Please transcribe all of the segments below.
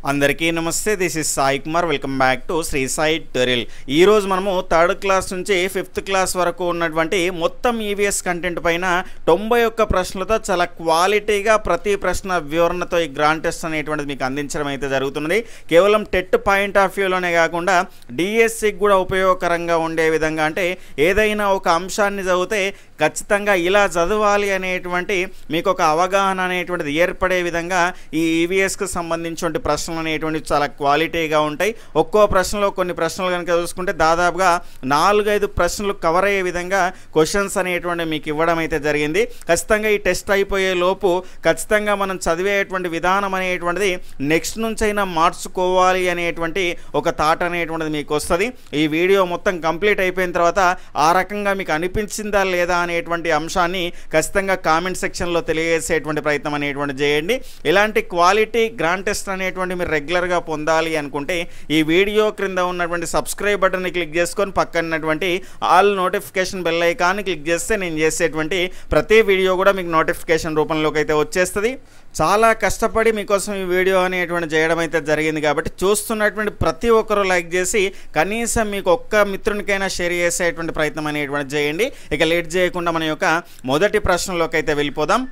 అందరికీ నమస్తే. This is Sai Kumar. Welcome back to Shri Sai tutorial. ఈ రోజు మనము 3rd క్లాస్ నుంచి 5th క్లాస్ వరకు ఉన్నటువంటి మొత్తం ఈవీఎస్ కంటెంట్ పైన 91 ప్రశ్నలతో చాలా క్వాలిటీగా ప్రతి ప్రశ్న వివరణతో ఈ గ్రాండ్ టెస్ట్ అనేటువంటిది మీకు అందించడం అయితే జరుగుతున్నది. కేవలం టెట్ పాయింట్ ఆఫ్ వ్యూలోనే కాకుండా డిఎస్సికి కూడా ఉపయోగకరంగా ఉండే విధంగా, అంటే ఏదైనా ఒక అంశాన్ని చదివితే ఖచ్చితంగా ఇలా చదవాలి అనేటువంటి మీకు ఒక అవగాహన అనేటువంటిది ఏర్పడే విధంగా ఈ ఈవీఎస్కి సంబంధించిన ప్రశ్నలు అనేటువంటి చాలా క్వాలిటీగా ఉంటాయి. ఒక్కో ప్రశ్నలో కొన్ని ప్రశ్నలు కనుక చూసుకుంటే దాదాపుగా 4-5 ప్రశ్నలు కవర్ అయ్యే విధంగా క్వశ్చన్స్ అనేటువంటి మీకు ఇవ్వడం అయితే జరిగింది. ఖచ్చితంగా ఈ టెస్ట్ అయిపోయే లోపు ఖచ్చితంగా మనం చదివేటువంటి విధానం అనేటువంటిది నెక్స్ట్ నుంచి అయినా మార్చుకోవాలి అనేటువంటి ఒక థాట్ అనేటువంటిది మీకు వస్తుంది. ఈ వీడియో మొత్తం కంప్లీట్ అయిపోయిన తర్వాత ఆ రకంగా మీకు అనిపించిందా లేదా అనేటువంటి అంశాన్ని ఖచ్చితంగా కామెంట్ సెక్షన్లో తెలియజేసేటువంటి ప్రయత్నం అనేటువంటి చేయండి. ఇలాంటి క్వాలిటీ గ్రాండ్ టెస్ట్ అనేటువంటి మీరు రెగ్యులర్గా పొందాలి అనుకుంటే ఈ వీడియో క్రింద ఉన్నటువంటి సబ్స్క్రైబ్ బటన్ని క్లిక్ చేసుకొని పక్కనటువంటి ఆల్ నోటిఫికేషన్ బెల్ ఐకాన్ని క్లిక్ చేస్తే నేను చేసేటువంటి ప్రతి వీడియో కూడా మీకు నోటిఫికేషన్ రూపంలోకి అయితే వచ్చేస్తుంది. చాలా కష్టపడి మీకోసం ఈ వీడియో అనేటువంటి చేయడం అయితే జరిగింది కాబట్టి చూస్తున్నటువంటి ప్రతి ఒక్కరూ లైక్ చేసి కనీసం మీకు ఒక్క మిత్రునికైనా షేర్ చేసేటువంటి ప్రయత్నం అనేటువంటి చేయండి. ఇక లేట్ చేయకుండా మన యొక్క మొదటి ప్రశ్నలోకి అయితే వెళ్ళిపోదాం.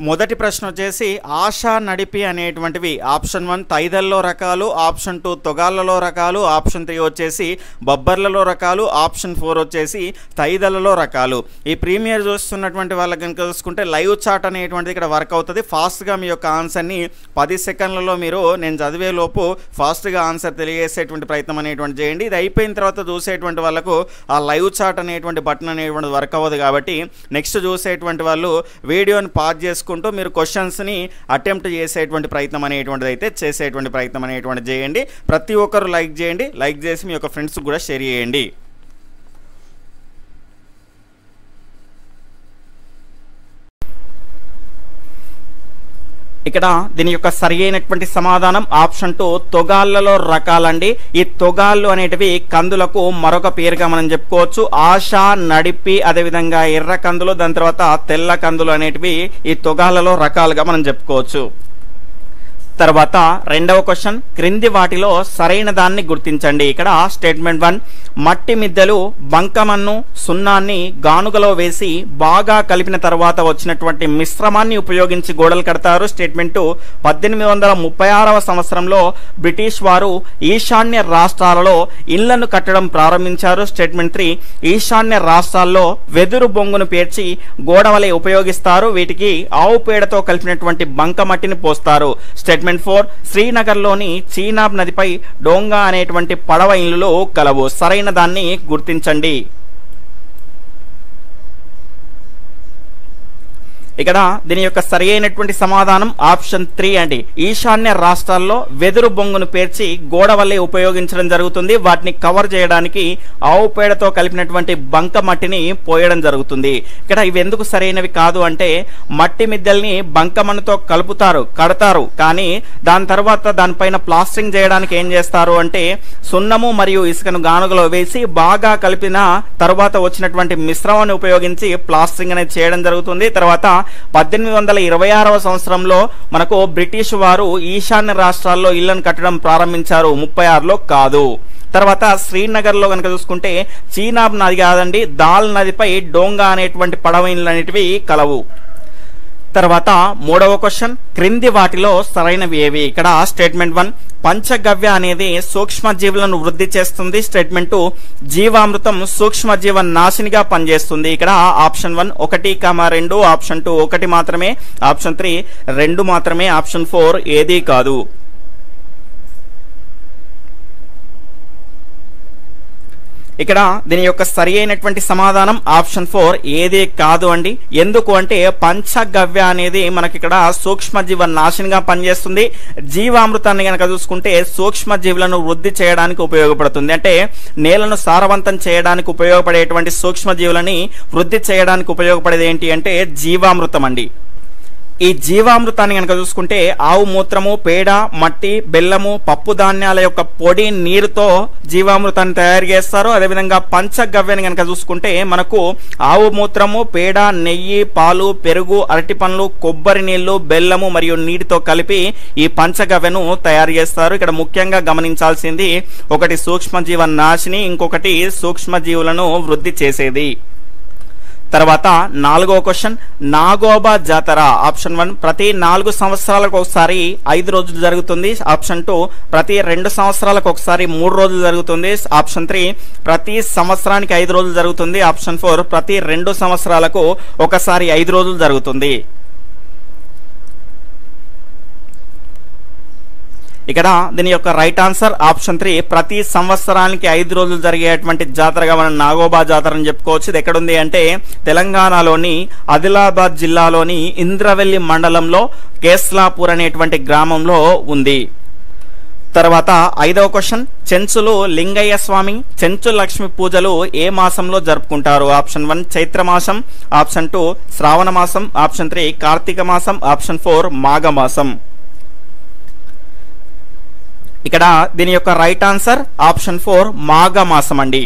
మొదటి ప్రశ్న వచ్చేసి ఆశా నడిపి అనేటువంటివి ఆప్షన్ 1 తైదల్లో రకాలు, ఆప్షన్ 2 తొగాళ్ళలో రకాలు, ఆప్షన్ 3 వచ్చేసి బొబ్బర్లలో రకాలు, ఆప్షన్ 4 వచ్చేసి తైదలలో రకాలు. ఈ ప్రీమియర్ చూస్తున్నటువంటి వాళ్ళకి కనుక చూసుకుంటే లైవ్ చాట్ అనేటువంటిది ఇక్కడ వర్క్ అవుతుంది. ఫాస్ట్గా మీ యొక్క ఆన్సర్ని 10 సెకండ్లలో మీరు నేను చదివే లోపు ఫాస్ట్గా ఆన్సర్ తెలియజేసేటువంటి ప్రయత్నం అనేటువంటి చేయండి. ఇది అయిపోయిన తర్వాత చూసేటువంటి వాళ్ళకు ఆ లైవ్ చాట్ అనేటువంటి బటన్ అనేటువంటి వర్క్ అవ్వదు కాబట్టి నెక్స్ట్ చూసేటువంటి వాళ్ళు వీడియోని పాజ్ చేసుకుంటూ మీరు క్వశ్చన్స్ని అటెంప్ట్ చేసేటువంటి ప్రయత్నం అనేటువంటిది అయితే చేసేటువంటి ప్రయత్నం అనేటువంటి చేయండి. ప్రతి ఒక్కరు లైక్ చేయండి. లైక్ చేసి మీ యొక్క ఫ్రెండ్స్కి కూడా షేర్ చేయండి. ఇక్కడ దీని యొక్క సరి అయినటువంటి సమాధానం ఆప్షన్ 2 తొగాళ్ళలో రకాలండి. ఈ తొగాళ్ళు అనేటివి కందులకు మరొక పేరుగా మనం చెప్పుకోవచ్చు. ఆశ, నడిపి, అదేవిధంగా ఎర్ర కందులు, దాని తర్వాత తెల్ల కందులు అనేటివి ఈ తొగాళ్ళలో రకాలుగా మనం చెప్పుకోవచ్చు. తర్వాత రెండవ క్వశ్చన్, క్రింది వాటిలో సరైన దాన్ని గుర్తించండి. ఇక్కడ స్టేట్మెంట్ 1 మట్టి మిద్దెలు బంకమన్ను సున్నాన్ని గానుగలో వేసి బాగా కలిపిన తర్వాత వచ్చినటువంటి మిశ్రమాన్ని ఉపయోగించి గోడలు కడతారు. స్టేట్మెంట్ 2 1836వ సంవత్సరంలో బ్రిటిష్ వారు ఈశాన్య రాష్ట్రాలలో ఇళ్లను కట్టడం ప్రారంభించారు. స్టేట్మెంట్ 3 ఈశాన్య రాష్ట్రాల్లో వెదురు బొంగును పేర్చి గోడవలే ఉపయోగిస్తారు. వీటికి ఆవు పేడతో కలిపినటువంటి బంక మట్టిని పోస్తారు. స్టేట్మెంట్ 4 శ్రీనగర్లోని చీనాబ్ నదిపై డోంగా అనేటువంటి పడవ ఇళ్లు కలవు. సరైన దాన్ని గుర్తించండి. ఇక్కడ దీని యొక్క సరి అయినటువంటి సమాధానం ఆప్షన్ 3 అండి. ఈశాన్య రాష్ట్రాల్లో వెదురు బొంగును పేర్చి గోడ వల్లే ఉపయోగించడం జరుగుతుంది. వాటిని కవర్ చేయడానికి ఆవు పేడతో కలిపినటువంటి బంక మట్టిని పోయడం జరుగుతుంది. ఇక్కడ ఇవి ఎందుకు సరైనవి కాదు అంటే మట్టి మిద్దెల్ని బంకమన్నుతో కడతారు, కానీ దాని తర్వాత దానిపైన ప్లాస్టరింగ్ చేయడానికి ఏం చేస్తారు అంటే సున్నము మరియు ఇసుకను గానుగలో వేసి బాగా కలిపిన తర్వాత వచ్చినటువంటి మిశ్రమాన్ని ఉపయోగించి ప్లాస్టరింగ్ అనేది చేయడం జరుగుతుంది. తర్వాత 1826వ సంవత్సరంలో మనకు బ్రిటిష్ వారు ఈశాన్య రాష్ట్రాల్లో ఇళ్లను కట్టడం ప్రారంభించారు, 36లో కాదు. తర్వాత శ్రీనగర్లో కనుక చూసుకుంటే చీనాబ్ నది కాదండి, దాల్ నదిపై డోంగా అనేటువంటి పడవ ఇళ్ళు అనేటివి కలవు. తర్వాత మూడవ క్వశ్చన్, క్రింది వాటిలో సరైనవి ఏవి? ఇక్కడ స్టేట్మెంట్ 1 పంచగవ్య అనేది సూక్ష్మజీవులను వృద్ధి చేస్తుంది. స్టేట్మెంట్ 2 జీవామృతం సూక్ష్మజీవ నాశినిగా పనిచేస్తుంది. ఇక్కడ ఆప్షన్ 1 1, 2, ఆప్షన్ 2 1 మాత్రమే, ఆప్షన్ 3 2 మాత్రమే, ఆప్షన్ 4 ఏదీ కాదు. ఇక్కడ దీని యొక్క సరి అయినటువంటి సమాధానం ఆప్షన్ 4 ఏదే కాదు అండి. ఎందుకు అంటే పంచగవ్య అనేది మనకి ఇక్కడ సూక్ష్మజీవ నాశినిగా పనిచేస్తుంది. జీవామృతాన్ని కనుక చూసుకుంటే సూక్ష్మజీవులను వృద్ధి చేయడానికి ఉపయోగపడుతుంది. అంటే నేలను సారవంతం చేయడానికి ఉపయోగపడేటువంటి సూక్ష్మజీవులని వృద్ధి చేయడానికి ఉపయోగపడేది ఏంటి అంటే జీవామృతం అండి. ఈ జీవామృతాన్ని కనుక చూసుకుంటే ఆవు మూత్రము, పేడ, మట్టి, బెల్లము, పప్పు ధాన్యాల యొక్క పొడి నీరుతో జీవామృతాన్ని తయారు చేస్తారు. అదేవిధంగా పంచగవ్యని కనుక చూసుకుంటే మనకు ఆవు మూత్రము, పేడ, నెయ్యి, పాలు, పెరుగు, అరటి పండ్లు, కొబ్బరి నీళ్లు, బెల్లము మరియు నీటితో కలిపి ఈ పంచగవ్యను తయారు చేస్తారు. ఇక్కడ ముఖ్యంగా గమనించాల్సింది ఒకటి సూక్ష్మజీవ నాశిని, ఇంకొకటి సూక్ష్మజీవులను వృద్ధి చేసేది. తర్వాత 4వ క్వశ్చన్, నాగోబా జాతర. ఆప్షన్ 1 ప్రతి 4 సంవత్సరాలకు ఒకసారి 5 రోజులు జరుగుతుంది. ఆప్షన్ 2 ప్రతి 2 సంవత్సరాలకు ఒకసారి 3 రోజులు జరుగుతుంది. ఆప్షన్ 3 ప్రతి సంవత్సరానికి 5 రోజులు జరుగుతుంది. ఆప్షన్ 4 ప్రతి 2 సంవత్సరాలకు ఒకసారి 5 రోజులు జరుగుతుంది. ఇక్కడ దీని యొక్క రైట్ ఆన్సర్ ఆప్షన్ 3 ప్రతి సంవత్సరానికి 5 రోజులు జరిగేటువంటి జాతరగా మనం నాగోబా జాతర అని చెప్పుకోవచ్చు. ఇది ఎక్కడుంది అంటే తెలంగాణలోని ఆదిలాబాద్ జిల్లాలోని ఇంద్రవెల్లి మండలంలో కేస్లాపూర్ అనేటువంటి గ్రామంలో ఉంది. తర్వాత 5వ క్వశ్చన్, చెంచులు లింగయ్య స్వామి, చెంచు లక్ష్మి పూజలు ఏ మాసంలో జరుపుకుంటారు? ఆప్షన్ 1 చైత్ర మాసం, ఆప్షన్ 2 శ్రావణ మాసం, ఆప్షన్ 3 కార్తీక మాసం, ఆప్షన్ 4 మాఘ మాసం. ఇక్కడ దీని యొక్క రైట్ ఆన్సర్ ఆప్షన్ 4 మాఘ మాసం అండి.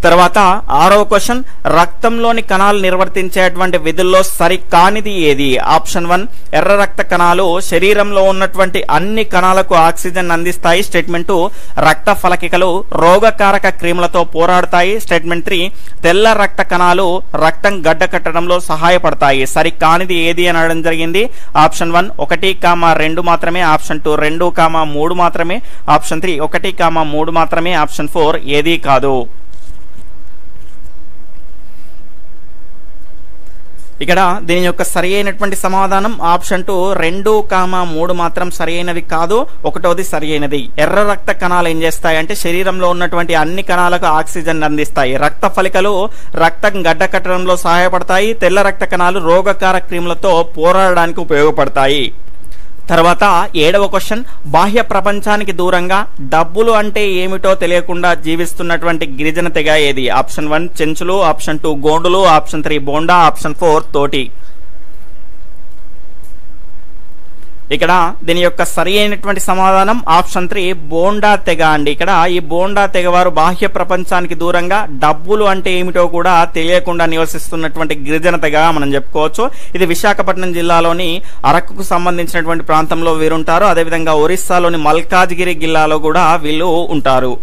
తర్వాత 6వ క్వశ్చన్, రక్తంలోని కణాలు నిర్వర్తించేటువంటి విధుల్లో సరికానిది ఏది? ఆప్షన్ 1 ఎర్ర రక్త కణాలు శరీరంలో ఉన్నటువంటి అన్ని కణాలకు ఆక్సిజన్ అందిస్తాయి. స్టేట్మెంట్ 2 రక్త ఫలకికలు రోగకారక క్రిములతో పోరాడతాయి. స్టేట్మెంట్ 3 తెల్ల రక్త కణాలు రక్తం గడ్డ కట్టడంలో సహాయపడతాయి. సరికానిది ఏది అని అడగడం జరిగింది. ఆప్షన్ 1 1,2 మాత్రమే, ఆప్షన్ 2 2,3 మాత్రమే, ఆప్షన్ 3 1,3 మాత్రమే, ఆప్షన్ 4 ఏది కాదు. ఇక్కడ దీని యొక్క సరి అయినటువంటి సమాధానం ఆప్షన్ 2 2,3 మాత్రం సరి అయినవి కాదు, 1వది సరి అయినది. ఎర్ర రక్త కణాలు ఏం చేస్తాయంటే శరీరంలో ఉన్నటువంటి అన్ని కణాలకు ఆక్సిజన్ అందిస్తాయి. రక్త ఫలికలు రక్తం గడ్డ కట్టడంలో సహాయపడతాయి. తెల్ల రక్త కణాలు రోగకారక క్రిములతో పోరాడడానికి ఉపయోగపడతాయి. తర్వాత 7వ క్వశ్చన్, బాహ్య ప్రపంచానికి దూరంగా డబ్బులు అంటే ఏమిటో తెలియకుండా జీవిస్తున్నటువంటి గిరిజన తెగ ఏది? ఆప్షన్ 1 చెంచులు, ఆప్షన్ 2 గోండులు, ఆప్షన్ 3 బోండా, ఆప్షన్ 4 తోటి. ఇక్కడ దీని యొక్క సరి అయినటువంటి సమాధానం ఆప్షన్ 3 బోండా తెగ అండి. ఇక్కడ ఈ బోండా తెగ వారు బాహ్య ప్రపంచానికి దూరంగా డబ్బులు అంటే ఏమిటో కూడా తెలియకుండా నివసిస్తున్నటువంటి గిరిజన తెగ మనం చెప్పుకోవచ్చు. ఇది విశాఖపట్నం జిల్లాలోని అరకుకు సంబంధించినటువంటి ప్రాంతంలో వీరుంటారు. అదేవిధంగా ఒరిస్సాలోని మల్కాజ్గిరి జిల్లాలో కూడా వీళ్ళు ఉంటారు.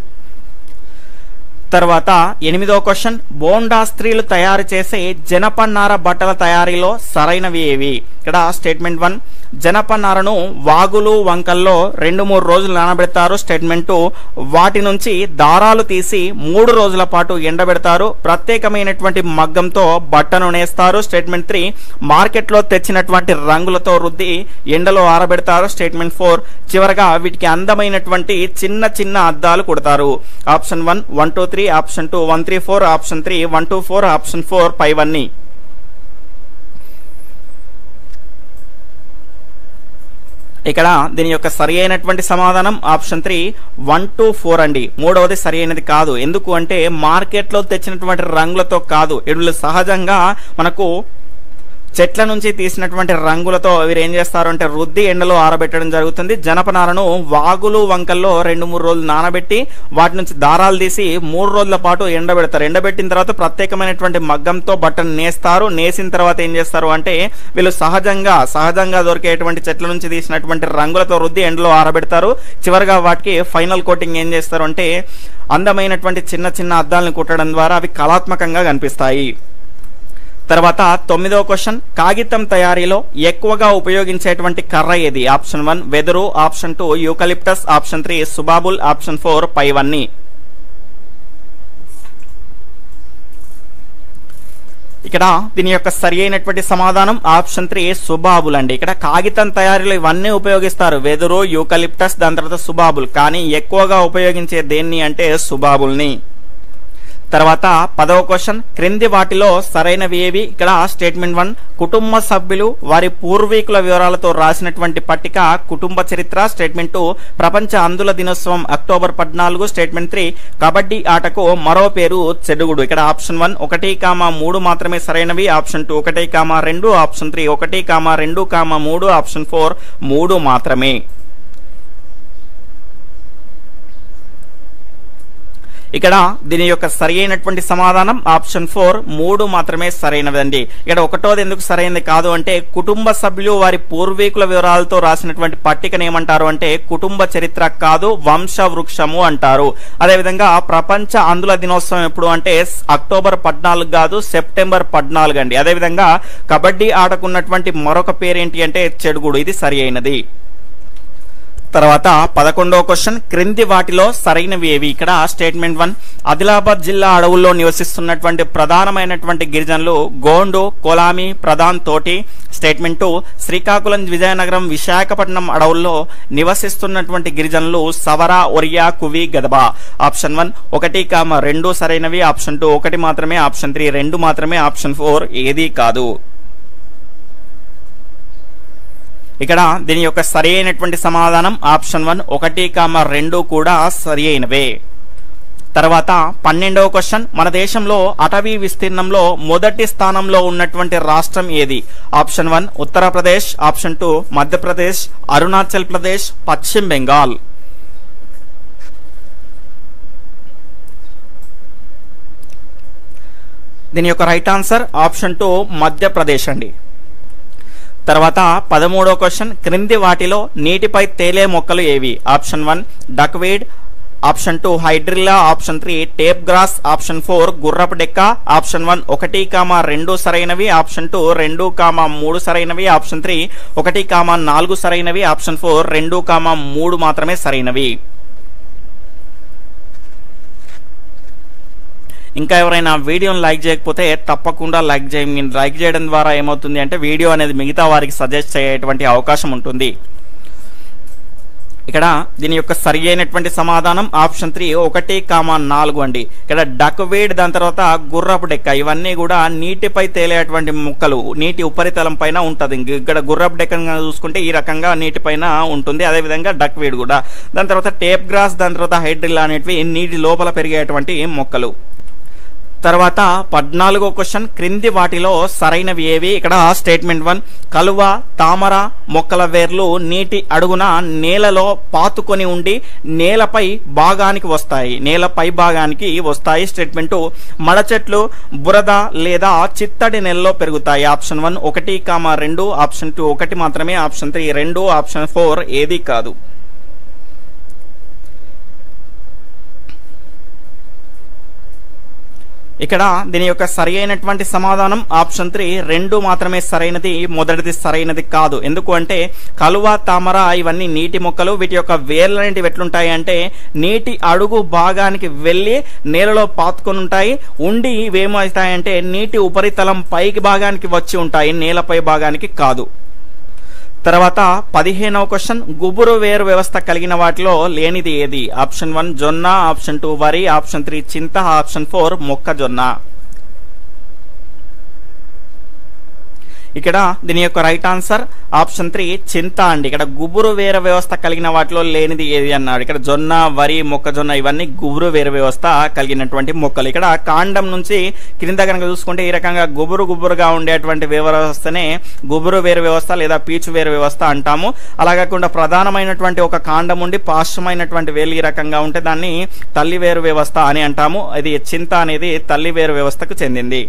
తర్వాత 8వ క్వశ్చన్, బోండా స్త్రీలు తయారు చేసే జనపనార బట్టల తయారీలో సరైనవి ఏవి? ఇక్కడ స్టేట్మెంట్ 1 జనపనారను వాగులు వంకల్లో 2-3 రోజులు నానబెడతారు. స్టేట్మెంట్ 2 వాటి నుంచి దారాలు తీసి 3 రోజుల పాటు ఎండబెడతారు. ప్రత్యేకమైనటువంటి మగ్గంతో బట్టను నేస్తారు. స్టేట్మెంట్ 3 మార్కెట్లో తెచ్చినటువంటి రంగులతో రుద్ది ఎండలో ఆరబెడతారు. స్టేట్మెంట్ 4 చివరగా వీటికి అందమైనటువంటి చిన్న చిన్న అద్దాలు కుడతారు. ఆప్షన్ 1 1 2 3, ఆప్షన్ 2 1 3 4, ఆప్షన్ 3 1 2 4, ఆప్షన్ 4 పైవన్నీ. ఇక్కడ దీని యొక్క సరి అయినటువంటి సమాధానం ఆప్షన్ 3 1 2 4 అండి. 3వది సరి అయినది కాదు. ఎందుకు అంటే మార్కెట్లో తెచ్చినటువంటి రంగులతో కాదు, వీళ్ళు సహజంగా మనకు చెట్ల నుంచి తీసినటువంటి రంగులతో వీరు ఏం చేస్తారు అంటే రుద్ది ఎండలో ఆరబెట్టడం జరుగుతుంది. జనపనారను వాగులు వంకల్లో 2-3 రోజులు నానబెట్టి వాటి నుంచి దారాలు తీసి 3 రోజుల పాటు ఎండబెడతారు. ఎండబెట్టిన తర్వాత ప్రత్యేకమైనటువంటి మగ్గంతో బట్టను నేస్తారు. నేసిన తర్వాత ఏం చేస్తారు అంటే వీళ్ళు సహజంగా దొరికేటువంటి చెట్ల నుంచి తీసినటువంటి రంగులతో రుద్ది ఎండలో ఆరబెడతారు. చివరిగా వాటికి ఫైనల్ కోటింగ్ ఏం చేస్తారు అంటే అందమైనటువంటి చిన్న చిన్న అద్దాలను కుట్టడం ద్వారా అవి కళాత్మకంగా కనిపిస్తాయి. తర్వాత 9వ క్వశ్చన్, కాగితం తయారీలో ఎక్కువగా ఉపయోగించేటువంటి కర్ర ఏది? ఆప్షన్ 1 వెదురు, ఆప్షన్ 2 యూకలిప్టస్, ఆప్షన్ 3 సుబాబుల్, ఆప్షన్ 4 పైవన్నీ. ఇక్కడ దీని యొక్క సరి అయినటువంటి సమాధానం ఆప్షన్ 3 సుబాబుల్ అండి. ఇక్కడ కాగితం తయారీలో ఇవన్నీ ఉపయోగిస్తారు, వెదురు, యూకలిప్టస్, దాని తర్వాత సుబాబుల్. కానీ ఎక్కువగా ఉపయోగించే దేన్ని అంటే సుబాబుల్ని. తర్వాత 10వ క్వశ్చన్, క్రింది వాటిలో సరైనవి ఏవి? ఇక్కడ స్టేట్మెంట్ 1, కుటుంబ సభ్యులు వారి పూర్వీకుల వివరాలతో రాసినటువంటి పట్టిక కుటుంబ చరిత్ర. స్టేట్మెంట్ 2, ప్రపంచ అంధుల దినోత్సవం అక్టోబర్ 14. స్టేట్మెంట్ 3, కబడ్డీ ఆటకు మరో పేరు చెడుగుడు. ఇక్కడ ఆప్షన్ 1 1,3 మాత్రమే సరైనవి, ఆప్షన్ 2 1,2, ఆప్షన్ 3 1,2,3, ఆప్షన్ 4 3 మాత్రమే. ఇక్కడ దీని యొక్క సరి అయినటువంటి సమాధానం ఆప్షన్ 4 3 మాత్రమే సరైనదండి. ఇక్కడ ఒకటోది ఎందుకు సరైనది కాదు అంటే, కుటుంబ సభ్యులు వారి పూర్వీకుల వివరాలతో రాసినటువంటి పట్టికను ఏమంటారు అంటే కుటుంబ చరిత్ర కాదు, వంశ వృక్షము అంటారు. అదేవిధంగా ప్రపంచ అంధుల దినోత్సవం ఎప్పుడు అంటే అక్టోబర్ 14 కాదు, సెప్టెంబర్ 14 అండి. అదేవిధంగా కబడ్డీ ఆటకున్నటువంటి మరొక పేరేంటి అంటే చెడుగుడు. ఇది సరి అయినది. తర్వాత 11వ క్వశ్చన్, క్రింది వాటిలో సరైనవి ఏవి? ఇక్కడ స్టేట్మెంట్ 1, ఆదిలాబాద్ జిల్లా అడవుల్లో నివసిస్తున్నటువంటి ప్రధానమైనటువంటి గిరిజనులు గోండు, కొలామి, ప్రధాన్, తోటి. స్టేట్మెంట్ 2, శ్రీకాకుళం, విజయనగరం, విశాఖపట్నం అడవుల్లో నివసిస్తున్నటువంటి గిరిజనులు సవర, ఒరియా, కువి, గదబ. ఆప్షన్ 1 1,2 సరైనవి, ఆప్షన్ 2 1 మాత్రమే, ఆప్షన్ 3 2 మాత్రమే, ఆప్షన్ 4 ఏదీ కాదు. ఇక్కడ దీని యొక్క సరి అయినటువంటి సమాధానం ఆప్షన్ 1 1,2 కూడా సరి అయినవే. తర్వాత 12వ క్వశ్చన్, మన దేశంలో అటవీ విస్తీర్ణంలో మొదటి స్థానంలో ఉన్నటువంటి రాష్ట్రం ఏది? ఆప్షన్ 1 ఉత్తరప్రదేశ్, ఆప్షన్ 2 మధ్యప్రదేశ్, అరుణాచల్ ప్రదేశ్, పశ్చిమ బెంగాల్. దీని యొక్క రైట్ ఆన్సర్ ఆప్షన్ 2 మధ్యప్రదేశ్ అండి. తర్వాత 13వ క్వశ్చన్, క్రింది వాటిలో నీటిపై తేలే మొక్కలు ఏవి? Option 1 duckweed, option 2 hydrilla, option 3 tape grass, option 4 గుర్రపు డెక్క. ఆప్షన్ 1 1,2 సరైనవి, ఆప్షన్ 2 2,3 సరైనవి, ఆప్షన్ 3 1,4 సరైనవి, ఆప్షన్ 4 2,3 మాత్రమే సరైనవి. ఇంకా ఎవరైనా వీడియోని లైక్ చేయకపోతే తప్పకుండా లైక్ చేయండి. మీరు లైక్ చేయడం ద్వారా ఏమవుతుంది అంటే వీడియో అనేది మిగతా వారికి సజెస్ట్ చేయేటువంటి అవకాశం ఉంటుంది. ఇక్కడ దీని యొక్క సరి అయినటువంటి సమాధానం ఆప్షన్ 3 1,4 అండి. ఇక్కడ డక్వీడ్, దాని తర్వాత గుర్రపు డెక్క, ఇవన్నీ కూడా నీటిపై తేలేటువంటి మొక్కలు, నీటి ఉపరితలం పైన ఉంటుంది. ఇక్కడ గుర్రపు డెక్క చూసుకుంటే ఈ రకంగా నీటిపైన ఉంటుంది. అదేవిధంగా డక్వీడ్ కూడా. దాని తర్వాత టేప్ గ్రాస్, దాని తర్వాత హైడ్రిల్లా అనేటివి నీటి లోపల పెరిగేటువంటి మొక్కలు. తర్వాత 14వ క్వశ్చన్, క్రింది వాటిలో సరైనవి ఏవి? ఇక్కడ స్టేట్మెంట్ 1, కలువ, తామర మొక్కల వేర్లు నీటి అడుగున నేలలో పాతుకొని ఉండి నేలపై భాగానికి వస్తాయి, నేలపై భాగానికి వస్తాయి. స్టేట్మెంట్ 2, మడ చెట్లు బురద లేదా చిత్తడి నేలలో పెరుగుతాయి. ఆప్షన్ 1 1,2, ఆప్షన్ 2 1 మాత్రమే, ఆప్షన్ 3 2, ఆప్షన్ 4 ఏది కాదు. ఇక్కడ దీని యొక్క సరి అయినటువంటి సమాధానం ఆప్షన్ 3 2 మాత్రమే సరైనది, మొదటిది సరైనది కాదు. ఎందుకు అంటే కలువ, తామర ఇవన్నీ నీటి మొక్కలు. వీటి యొక్క వేర్లు అనేటివి ఎట్లుంటాయి అంటే నీటి అడుగు భాగానికి వెళ్ళి నేలలో పాతుకొని ఉంటాయి. ఉండి ఇవేమవుతాయంటే నీటి ఉపరితలం పైకి భాగానికి వచ్చి ఉంటాయి, నేలపై భాగానికి కాదు. తర్వాత 15వ క్వశ్చన్, గుబురు వేరు వ్యవస్థ కలిగిన వాటిలో లేనిది ఏది? ఆప్షన్ 1 జొన్న, ఆప్షన్ 2 వరి, ఆప్షన్ 3 చింత, ఆప్షన్ 4 మొక్కజొన్న. ఇక్కడ దీని యొక్క రైట్ ఆన్సర్ ఆప్షన్ 3 చింత అండి. ఇక్కడ గుబురు వేర వ్యవస్థ కలిగిన వాటిలో లేనిది ఏది అన్నాడు. ఇక్కడ జొన్న, వరి, మొక్కజొన్న ఇవన్నీ గుబురు వేర వ్యవస్థ కలిగినటువంటి మొక్కలు. ఇక్కడ కాండం నుంచి క్రింద కనుక చూసుకుంటే ఈ రకంగా గుబురుగా ఉండేటువంటి వ్యవస్థనే గుబురు వేరు వ్యవస్థ లేదా పీచు వేరు వ్యవస్థ అంటాము. అలా కాకుండా ప్రధానమైనటువంటి ఒక కాండం ఉండి పార్శ్వమైనటువంటి వేలు ఈ రకంగా ఉంటే దాన్ని తల్లి వేరు వ్యవస్థ అని అంటాము. ఇది చింత అనేది తల్లి వేరు వ్యవస్థకు చెందింది.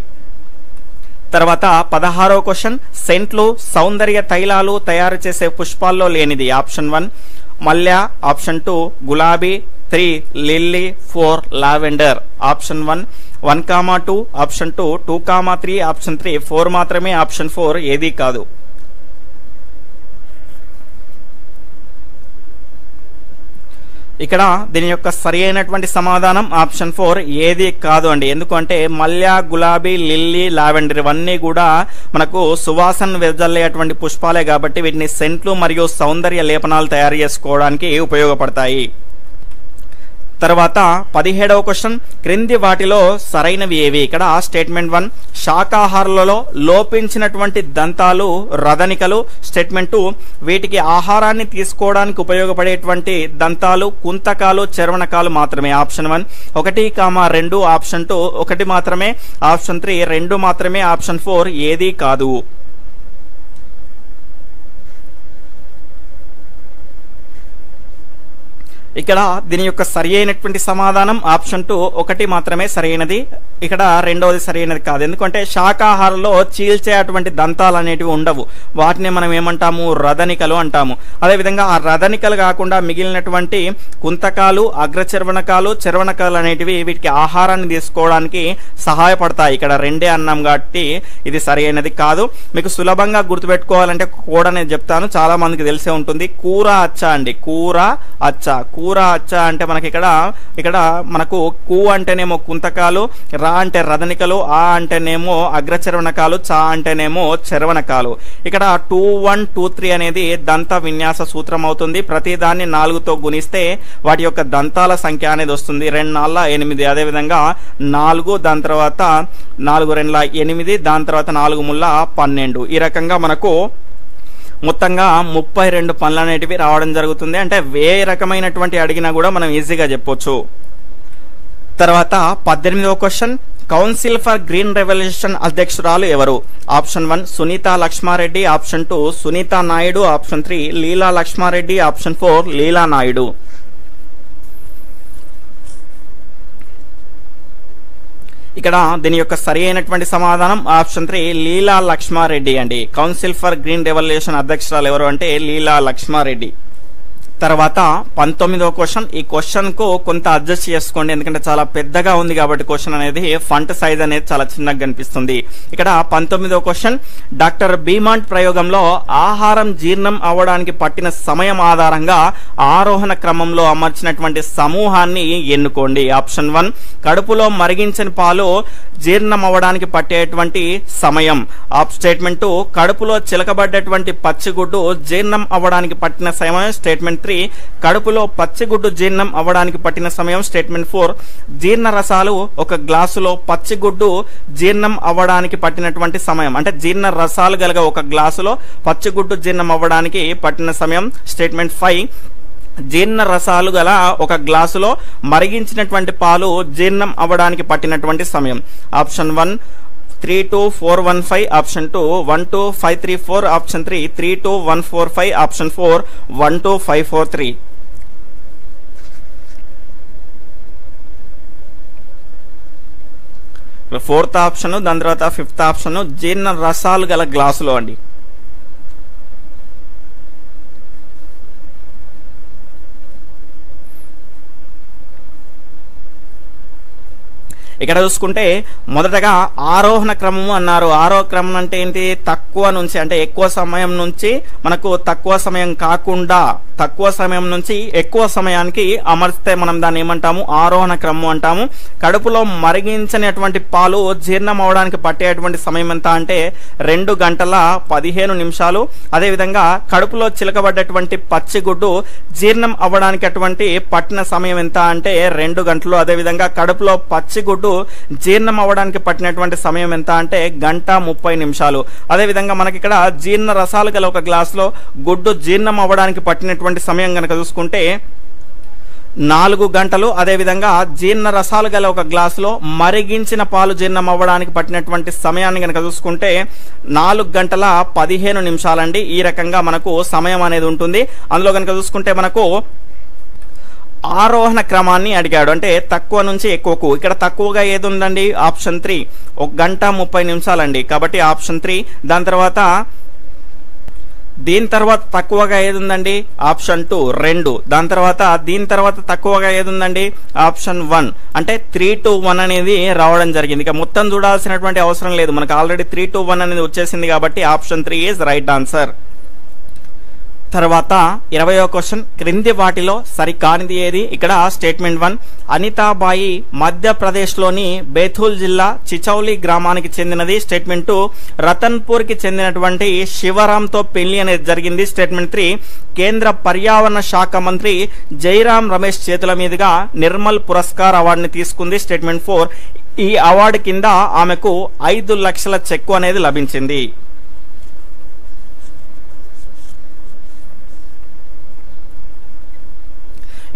తర్వాత 16వ క్వశ్చన్, సెంట్లు, సౌందర్య తైలాలు తయారు చేసే పుష్పాల్లో లేనిది? ఆప్షన్ 1 మల్లె, ఆప్షన్ 2 గులాబీ, 3 lily, 4 lavender. Option 1 1,2, option 2 2,3, option 3 4 మాత్రమే, ఆప్షన్ 4 ఏదీ కాదు. ఇక్కడ దీని యొక్క సరి అయినటువంటి సమాధానం ఆప్షన్ 4 ఏది కాదు అండి. ఎందుకంటే మల్లె, గులాబీ, లిల్లీ, లావెండర్ ఇవన్నీ కూడా మనకు సువాసన వెదజల్లేటువంటి పుష్పాలే కాబట్టి వీటిని సెంట్లు మరియు సౌందర్య లేపనాలు తయారు చేసుకోవడానికి ఉపయోగపడతాయి. తర్వాత 17వ క్వశ్చన్, క్రింది వాటిలో సరైనవి ఏవి? ఇక్కడ స్టేట్మెంట్ 1, శాకాహారులలో లోపించినటువంటి దంతాలు రదనికలు. స్టేట్మెంట్ 2, వీటికి ఆహారాన్ని తీసుకోవడానికి ఉపయోగపడేటువంటి దంతాలు కుంతకాలు చర్వణకాలు మాత్రమే. ఆప్షన్ 1 1, 2, ఆప్షన్ 2 1 మాత్రమే, ఆప్షన్ 3 2 మాత్రమే, ఆప్షన్ 4 ఏదీ కాదు. ఇక్కడ దీని యొక్క సరి అయినటువంటి సమాధానం ఆప్షన్ 2 1 మాత్రమే సరైనది. ఇక్కడ రెండవది సరైనది కాదు. ఎందుకంటే శాకాహారంలో చీల్చే అటువంటి దంతాలు అనేటివి ఉండవు. వాటిని మనం ఏమంటాము? రదనికలు అంటాము. అదేవిధంగా ఆ రదనికలు కాకుండా మిగిలినటువంటి కుంతకాలు అగ్రచర్వణకాలు చర్వణకాలు అనేటివి వీటికి ఆహారాన్ని తీసుకోవడానికి సహాయపడతాయి. ఇక్కడ రెండే అన్నాం కాబట్టి ఇది సరైనది కాదు. మీకు సులభంగా గుర్తుపెట్టుకోవాలంటే కోడ్ అనేది చెప్తాను, చాలా మందికి తెలిసే ఉంటుంది. కూర అచ్చ అండి, కూర అచ్చ. కూర అచ్చ అంటే మనకి ఇక్కడ మనకు కు అంటేనేమో కుంతకాలు, రా అంటే రదనికలు, ఆ అంటేనేమో అగ్రచర్వణకాలు, చా అంటేనేమో చర్వణకాలు. ఇక్కడ 2, 1, 2, 3 అనేది దంత విన్యాస సూత్రం అవుతుంది. ప్రతి దాన్ని 4తో గుణిస్తే వాటి యొక్క దంతాల సంఖ్య అనేది వస్తుంది. 2 4 8. అదేవిధంగా 4, దాని తర్వాత 4 2 8, దాని తర్వాత 4 3 12. ఈ రకంగా మనకు మొత్తంగా 32 పనులు అనేటివి రావడం జరుగుతుంది. అంటే ఏ రకమైనటువంటి అడిగినా కూడా మనం ఈజీగా చెప్పొచ్చు. తర్వాత 18వ question, council for green revolution అధ్యక్షురాలు ఎవరు? Option 1 Sunitha Lakshma Reddy, option 2 Sunitha Naidu, option 3 Leela Lakshma Reddy, option 4 Leela Naidu. ఇక్కడ దీని యొక్క సరి అయినటువంటి సమాధానం ఆప్షన్ 3 లీలా లక్ష్మారెడ్డి అండి. కౌన్సిల్ ఫర్ గ్రీన్ రెవల్యూషన్ అధ్యక్షురాలు ఎవరు అంటే లీలా లక్ష్మారెడ్డి. తర్వాత 19వ క్వశ్చన్, ఈ క్వశ్చన్ కు కొంత అడ్జస్ట్ చేసుకోండి, ఎందుకంటే చాలా పెద్దగా ఉంది కాబట్టి క్వశ్చన్ అనేది ఫంట్ సైజ్ అనేది చాలా చిన్నగా కనిపిస్తుంది. ఇక్కడ 19వ క్వశ్చన్, డాక్టర్ బీమాంట్ ప్రయోగంలో ఆహారం జీర్ణం అవ్వడానికి పట్టిన సమయం ఆధారంగా ఆరోహణ క్రమంలో అమర్చినటువంటి సమూహాన్ని ఎన్నుకోండి. ఆప్షన్ 1 కడుపులో మరిగించిన పాలు జీర్ణం అవ్వడానికి పట్టేటువంటి సమయం. స్టేట్మెంట్ 2 కడుపులో చిలకబడ్డటువంటి పచ్చిగుడ్డు జీర్ణం అవ్వడానికి పట్టిన సమయం. స్టేట్మెంట్ 3 కడుపులో పచ్చిగుడ్డు జీర్ణం అవ్వడానికి పట్టిన సమయం. స్టేట్మెంట్ 4 జీర్ణ రసాలు ఒక గ్లాసులో పచ్చిగుడ్డు జీర్ణం అవ్వడానికి పట్టినటువంటి సమయం. అంటే జీర్ణ రసాలు గల ఒక గ్లాసులో పచ్చిగుడ్డు జీర్ణం అవ్వడానికి పట్టిన సమయం. స్టేట్మెంట్ 5 జీర్ణ రసాలు గల ఒక గ్లాసులో మరిగించినటువంటి పాలు జీర్ణం అవ్వడానికి పట్టినటువంటి సమయం. Option 1 32415, option 2 12534, option 3 32145, option 4 12543. Fourth option, దాని తర్వాత 5th ఆప్షన్ జీర్ణ రసాలు గల గ్లాసులో అండి. ఇక్కడ చూసుకుంటే మొదటగా ఆరోహణ క్రమము అన్నారు. ఆరోహణ క్రమం అంటే ఏంటి? తక్కువ నుంచి అంటే ఎక్కువ సమయం నుంచి మనకు తక్కువ సమయం కాకుండా తక్కువ సమయం నుంచి ఎక్కువ సమయానికి అమర్చితే మనం దాన్ని ఏమంటాము? ఆరోహణ క్రమం అంటాము. కడుపులో మరిగించినటువంటి పాలు జీర్ణం అవడానికి పట్టేటువంటి సమయం ఎంత అంటే 2 గంటల 15 నిమిషాలు. అదేవిధంగా కడుపులో చిలకబడ్డటువంటి పచ్చిగుడ్డు జీర్ణం అవ్వడానికి అటువంటి పట్టిన సమయం ఎంత అంటే 2 గంటలు. అదేవిధంగా కడుపులో పచ్చిగుడ్డు జీర్ణం అవ్వడానికి పట్టినటువంటి సమయం ఎంత అంటే 1 గంట 30 నిమిషాలు. అదేవిధంగా మనకి ఇక్కడ జీర్ణ రసాలు గల ఒక గ్లాసులో గుడ్డు జీర్ణం అవ్వడానికి పట్టినటువంటి సమయం కనుక చూసుకుంటే 4 గంటలు. అదేవిధంగా జీర్ణ రసాలు గల ఒక గ్లాసులో మరిగించిన పాలు జీర్ణం అవ్వడానికి పట్టినటువంటి సమయాన్ని కనుక చూసుకుంటే 4 గంటల 15 నిమిషాలండి. ఈ రకంగా మనకు సమయం అనేది ఉంటుంది. అందులో కనుక చూసుకుంటే మనకు ఆరోహణ క్రమాన్ని అడిగాడు, అంటే తక్కువ నుంచి ఎక్కువకు. ఇక్కడ తక్కువగా ఏది ఉందండి? ఆప్షన్ 3 1 గంట 30 నిమిషాలండి. కాబట్టి ఆప్షన్ 3. దాని తర్వాత దీని తర్వాత తక్కువగా ఏది ఉందండి? ఆప్షన్ 2 2. దాని తర్వాత దీని తర్వాత తక్కువగా ఏది ఉందండి? ఆప్షన్ 1. అంటే 3 to 1 అనేది రావడం జరిగింది. ఇక మొత్తం చూడాల్సినటువంటి అవసరం లేదు, మనకు ఆల్రెడీ 3 to 1 అనేది వచ్చేసింది. కాబట్టి ఆప్షన్ 3 ఈజ్ రైట్ ఆన్సర్. తర్వాత 20వ క్వశ్చన్, క్రింది వాటిలో సరికానిది ఏది? ఇక్కడ స్టేట్మెంట్ 1, అనితాబాయి మధ్యప్రదేశ్లోని బేథూల్ జిల్లా చిచౌలి గ్రామానికి చెందినది. స్టేట్మెంట్ 2, రతన్పూర్కి చెందినటువంటి శివరాంతో పెళ్లి అనేది జరిగింది. స్టేట్మెంట్ 3, కేంద్ర పర్యావరణ శాఖ మంత్రి జైరాం రమేష్ చేతుల మీదుగా నిర్మల్ పురస్కార్ అవార్డుని తీసుకుంది. స్టేట్మెంట్ 4, ఈ అవార్డు కింద ఆమెకు 5 లక్షల చెక్కు అనేది లభించింది.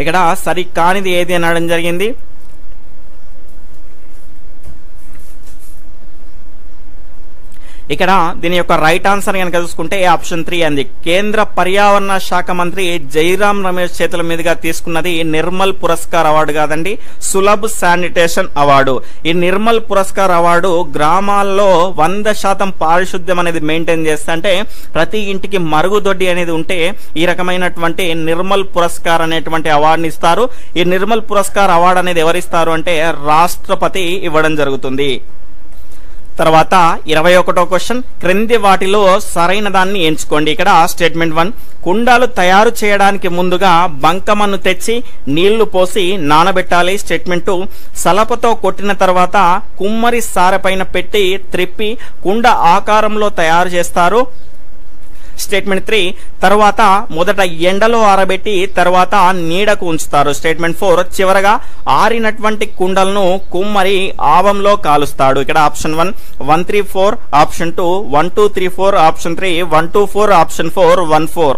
ఇక్కడ సరికానిది ఏది అనడం జరిగింది. ఇక్కడ దీని యొక్క రైట్ ఆన్సర్ కనుక చూసుకుంటే ఆప్షన్ 3 అంది. కేంద్ర పర్యావరణ శాఖ మంత్రి జైరాం రమేష్ చేతుల మీదుగా తీసుకున్నది నిర్మల్ పురస్కార్ అవార్డు కాదండి, సులభ్ శానిటేషన్ అవార్డు. ఈ నిర్మల్ పురస్కార్ అవార్డు గ్రామాల్లో 100% పారిశుద్ధ్యం అనేది మెయింటైన్ చేస్తే, అంటే ప్రతి ఇంటికి మరుగుదొడ్డి అనేది ఉంటే ఈ రకమైనటువంటి నిర్మల్ పురస్కార్ అనేటువంటి అవార్డుని ఇస్తారు. ఈ నిర్మల్ పురస్కార్ అవార్డు అనేది ఎవరిస్తారు అంటే రాష్ట్రపతి ఇవ్వడం జరుగుతుంది. తర్వాత 21వ క్వశ్చన్, క్రింది వాటిలో సరైన దాన్ని ఎంచుకోండి. ఇక్కడ స్టేట్మెంట్ 1, కుండాలు తయారు చేయడానికి ముందుగా బంకమన్ను తెచ్చి నీళ్లు పోసి నానబెట్టాలి. స్టేట్మెంట్ 2, సలపతో కొట్టిన తర్వాత కుమ్మరి సారెపైన పెట్టి త్రిప్పి కుండ ఆకారంలో తయారు చేస్తారు. స్టేట్మెంట్ 3, తర్వాత మొదట ఎండలో ఆరబెట్టి తర్వాత నీడకు ఉంచుతారు. స్టేట్మెంట్ 4, చివరగా ఆరినటువంటి కుండలను కుమ్మరి ఆవంలో కాలుస్తాడు. ఇక్కడ ఆప్షన్ 1 1 3 4, ఆప్షన్ 2 1 2 3 4, ఆప్షన్ 3 1 2 4, ఆప్షన్ 4 1 4.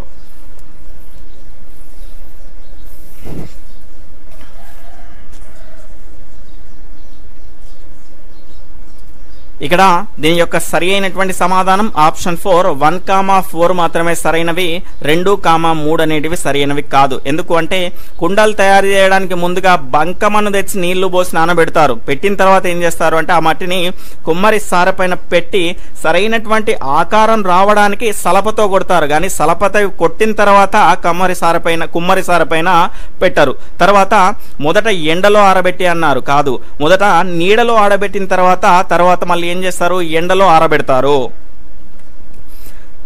ఇక్కడ దీని యొక్క సరి అయినటువంటి సమాధానం ఆప్షన్ 4 1,4 మాత్రమే సరైనవి, 2,3 అనేటివి సరైనవి కాదు. ఎందుకు అంటే కుండలు తయారు చేయడానికి ముందుగా బంకమన్ను తెచ్చి నీళ్లు పోసి నానబెడతారు. పెట్టిన తర్వాత ఏం చేస్తారు అంటే ఆ మట్టిని కుమ్మరి సారెపైన పెట్టి సరైనటువంటి ఆకారం రావడానికి సలపతో కొడతారు, కానీ సలపతో కొట్టిన తర్వాత కుమ్మరి సారెపైన పెట్టరు. తర్వాత మొదట ఎండలో ఆరబెట్టి అన్నారు, కాదు, మొదట నీడలో ఆరబెట్టిన తర్వాత మళ్ళీ ఏం చేస్తారు, ఎండలో ఆరబెడతారు.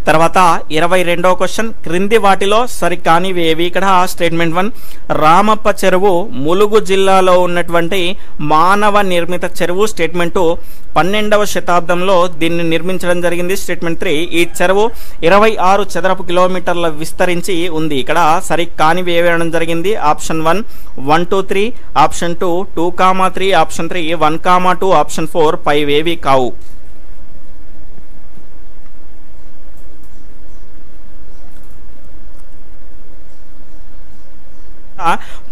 తర్వాత 22వ క్వశ్చన్, క్రింది వాటిలో సరికానివేవి? ఇక్కడ స్టేట్మెంట్ 1, రామప్ప చెరువు ములుగు జిల్లాలో ఉన్నటువంటి మానవ నిర్మిత చెరువు. స్టేట్మెంట్ 2, 12వ శతాబ్దంలో దీన్ని నిర్మించడం జరిగింది. స్టేట్మెంట్ 3, ఈ చెరువు 26 చదరపు కిలోమీటర్ల విస్తరించి ఉంది. ఇక్కడ సరికానివి ఏవేయడం జరిగింది. ఆప్షన్ 1 1 2 3, ఆప్షన్ 2 2,3, ఆప్షన్ 3 1,2, ఆప్షన్ 4 పైవేవి కావు.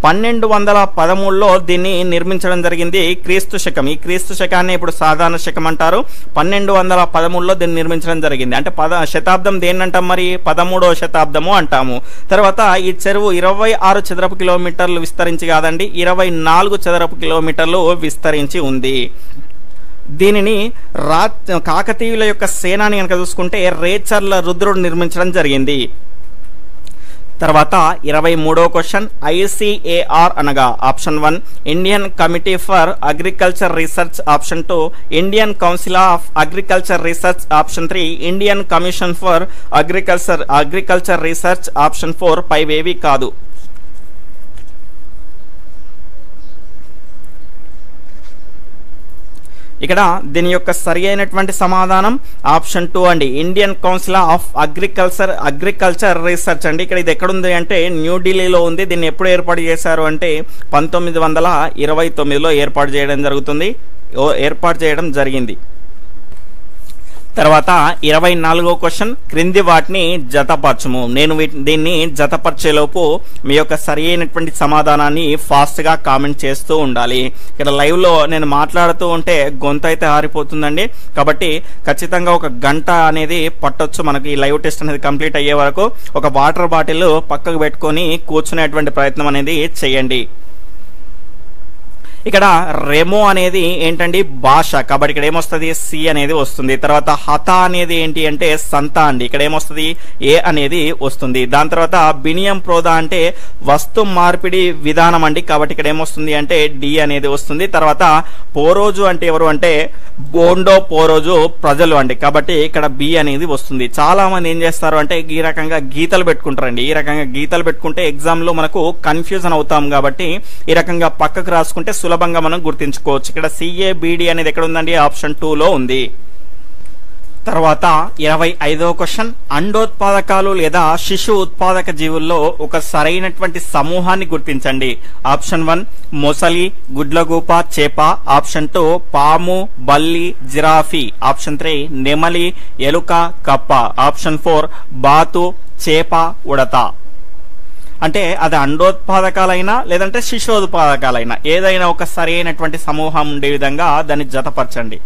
1213లో దీన్ని నిర్మించడం జరిగింది, క్రీస్తు శకం. ఈ క్రీస్తు శకాన్ని ఇప్పుడు సాధారణ శకం అంటారు. 1213లో దీన్ని నిర్మించడం జరిగింది. అంటే శతాబ్దం దేన్నంటాం మరి, 13వ శతాబ్దము అంటాము. తర్వాత ఈ చెరువు 26 చదరపు కిలోమీటర్లు విస్తరించి కాదండి, 24 చదరపు కిలోమీటర్లు విస్తరించి ఉంది. దీనిని కాకతీయుల యొక్క సేనాని కనుక చూసుకుంటే రేచర్ల రుద్రుడు నిర్మించడం జరిగింది. తర్వాత 23వ క్వశ్చన్, ICAR అనగా option 1 Indian committee for agriculture research, option 2 Indian council of agriculture research, option 3 Indian commission for agriculture research, option 4 పైవేవి కాదు. ఇక్కడ దీని యొక్క సరి అయినటువంటి సమాధానం ఆప్షన్ 2 అండి, Indian council of agriculture research అండి. ఇక్కడ ఇది ఎక్కడుంది అంటే న్యూఢిల్లీలో ఉంది. దీన్ని ఎప్పుడు ఏర్పాటు చేశారు అంటే 1929లో ఏర్పాటు చేయడం జరిగింది. తర్వాత 24వ క్వశ్చన్, క్రింది వాటిని జతపరచము. నేను దీన్ని జతపరిచేలోపు మీ యొక్క సరి అయినటువంటి సమాధానాన్ని ఫాస్ట్ గా కామెంట్ చేస్తూ ఉండాలి. ఇక్కడ లైవ్ లో నేను మాట్లాడుతూ ఉంటే గొంతు అయితే ఆరిపోతుందండి, కాబట్టి ఖచ్చితంగా 1 గంట అనేది పట్టొచ్చు మనకి ఈ లైవ్ టెస్ట్ అనేది కంప్లీట్ అయ్యే వరకు. ఒక వాటర్ బాటిల్ పక్కకు పెట్టుకొని కూర్చునేటువంటి ప్రయత్నం అనేది చేయండి. ఇక్కడ రెమో అనేది ఏంటండి భాష, కాబట్టి ఇక్కడ ఏమొస్తుంది సి అనేది వస్తుంది. తర్వాత హత అనేది ఏంటి అంటే సంత అండి, ఇక్కడ ఏమొస్తుంది ఏ అనేది వస్తుంది. దాని తర్వాత బినియం ప్రోదా అంటే వస్తు మార్పిడి విధానం అండి, కాబట్టి ఇక్కడ ఏమొస్తుంది అంటే డి అనేది వస్తుంది. తర్వాత పోరోజు అంటే ఎవరు అంటే బోండో పోరోజు ప్రజలు అండి, కాబట్టి ఇక్కడ బి అనేది వస్తుంది. చాలా మంది ఏం చేస్తారు అంటే ఈ రకంగా గీతలు పెట్టుకుంటారండి. ఈ రకంగా గీతలు పెట్టుకుంటే ఎగ్జామ్ లో మనకు కన్ఫ్యూజన్ అవుతాం, కాబట్టి ఈ రకంగా పక్కకు రాసుకుంటే సులభంగా మనం గుర్తించుకోవచ్చు. ఇక్కడ సిఏబిడి అనేది ఎక్కడ ఉందండి ఆప్షన్ 2 లో ఉంది. తర్వాత 25వ క్వశ్చన్, అండోత్పాదకాలు లేదా శిశు ఉత్పాదక జీవుల్లో ఒక సరైనటువంటి సమూహాన్ని గుర్తించండి. ఆప్షన్ 1 మొసలి, గుడ్లగూప, చేప. ఆప్షన్ 2 పాము, బల్లి, జిరాఫీ. ఆప్షన్ 3 నెమలి, ఎలుక, కప్ప. ఆప్షన్ 4 బాతు, చేప, ఉడత. అంటే అది అండోత్పాదకాలైనా లేదంటే శిశోత్పాదకాలైనా ఏదైనా ఒక సరైనటువంటి సమూహం ఉండే విధంగా దాన్ని జతపరచండి.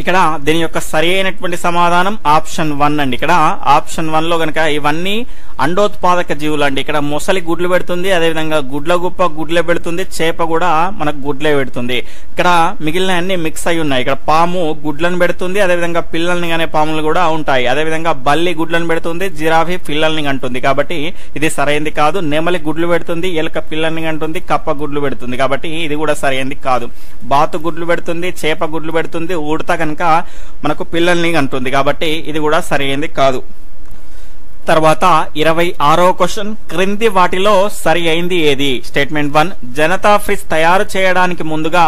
ఇక్కడ దీని యొక్క సరి అయినటువంటి సమాధానం ఆప్షన్ 1 అండి. ఇక్కడ ఆప్షన్ 1 లో గనక ఇవన్నీ అండోత్పాదక జీవులు అండి. ఇక్కడ మొసలి గుడ్లు పెడుతుంది, అదేవిధంగా గుడ్లగుప్ప గుడ్లే పెడుతుంది, చేప కూడా మనకు గుడ్లే పెడుతుంది. ఇక్కడ మిగిలిన అన్ని మిక్స్ అయి ఉన్నాయి. ఇక్కడ పాము గుడ్లను పెడుతుంది, అదేవిధంగా పిల్లల్ని అనే పాములు కూడా ఉంటాయి. అదేవిధంగా బల్లి గుడ్లను పెడుతుంది, జిరాఫీ పిల్లల్ని అంటుంది, కాబట్టి ఇది సరైనది కాదు. నెమలి గుడ్లు పెడుతుంది, ఎలుక పిల్లల్ని అంటుంది, కప్ప గుడ్లు పెడుతుంది, కాబట్టి ఇది కూడా సరైనది కాదు. బాతు గుడ్లు పెడుతుంది, చేప గుడ్లు పెడుతుంది, ఉడత కనుక మనకు పిల్లల్ని అంటుంది, కాబట్టి ఇది కూడా సరైనది కాదు. తర్వాత 26వ క్వశ్చన్, క్రింది వాటిలో సరి అయింది ఏది? స్టేట్మెంట్ 1 జనతా ఫ్రిజ్ తయారు చేయడానికి ముందుగా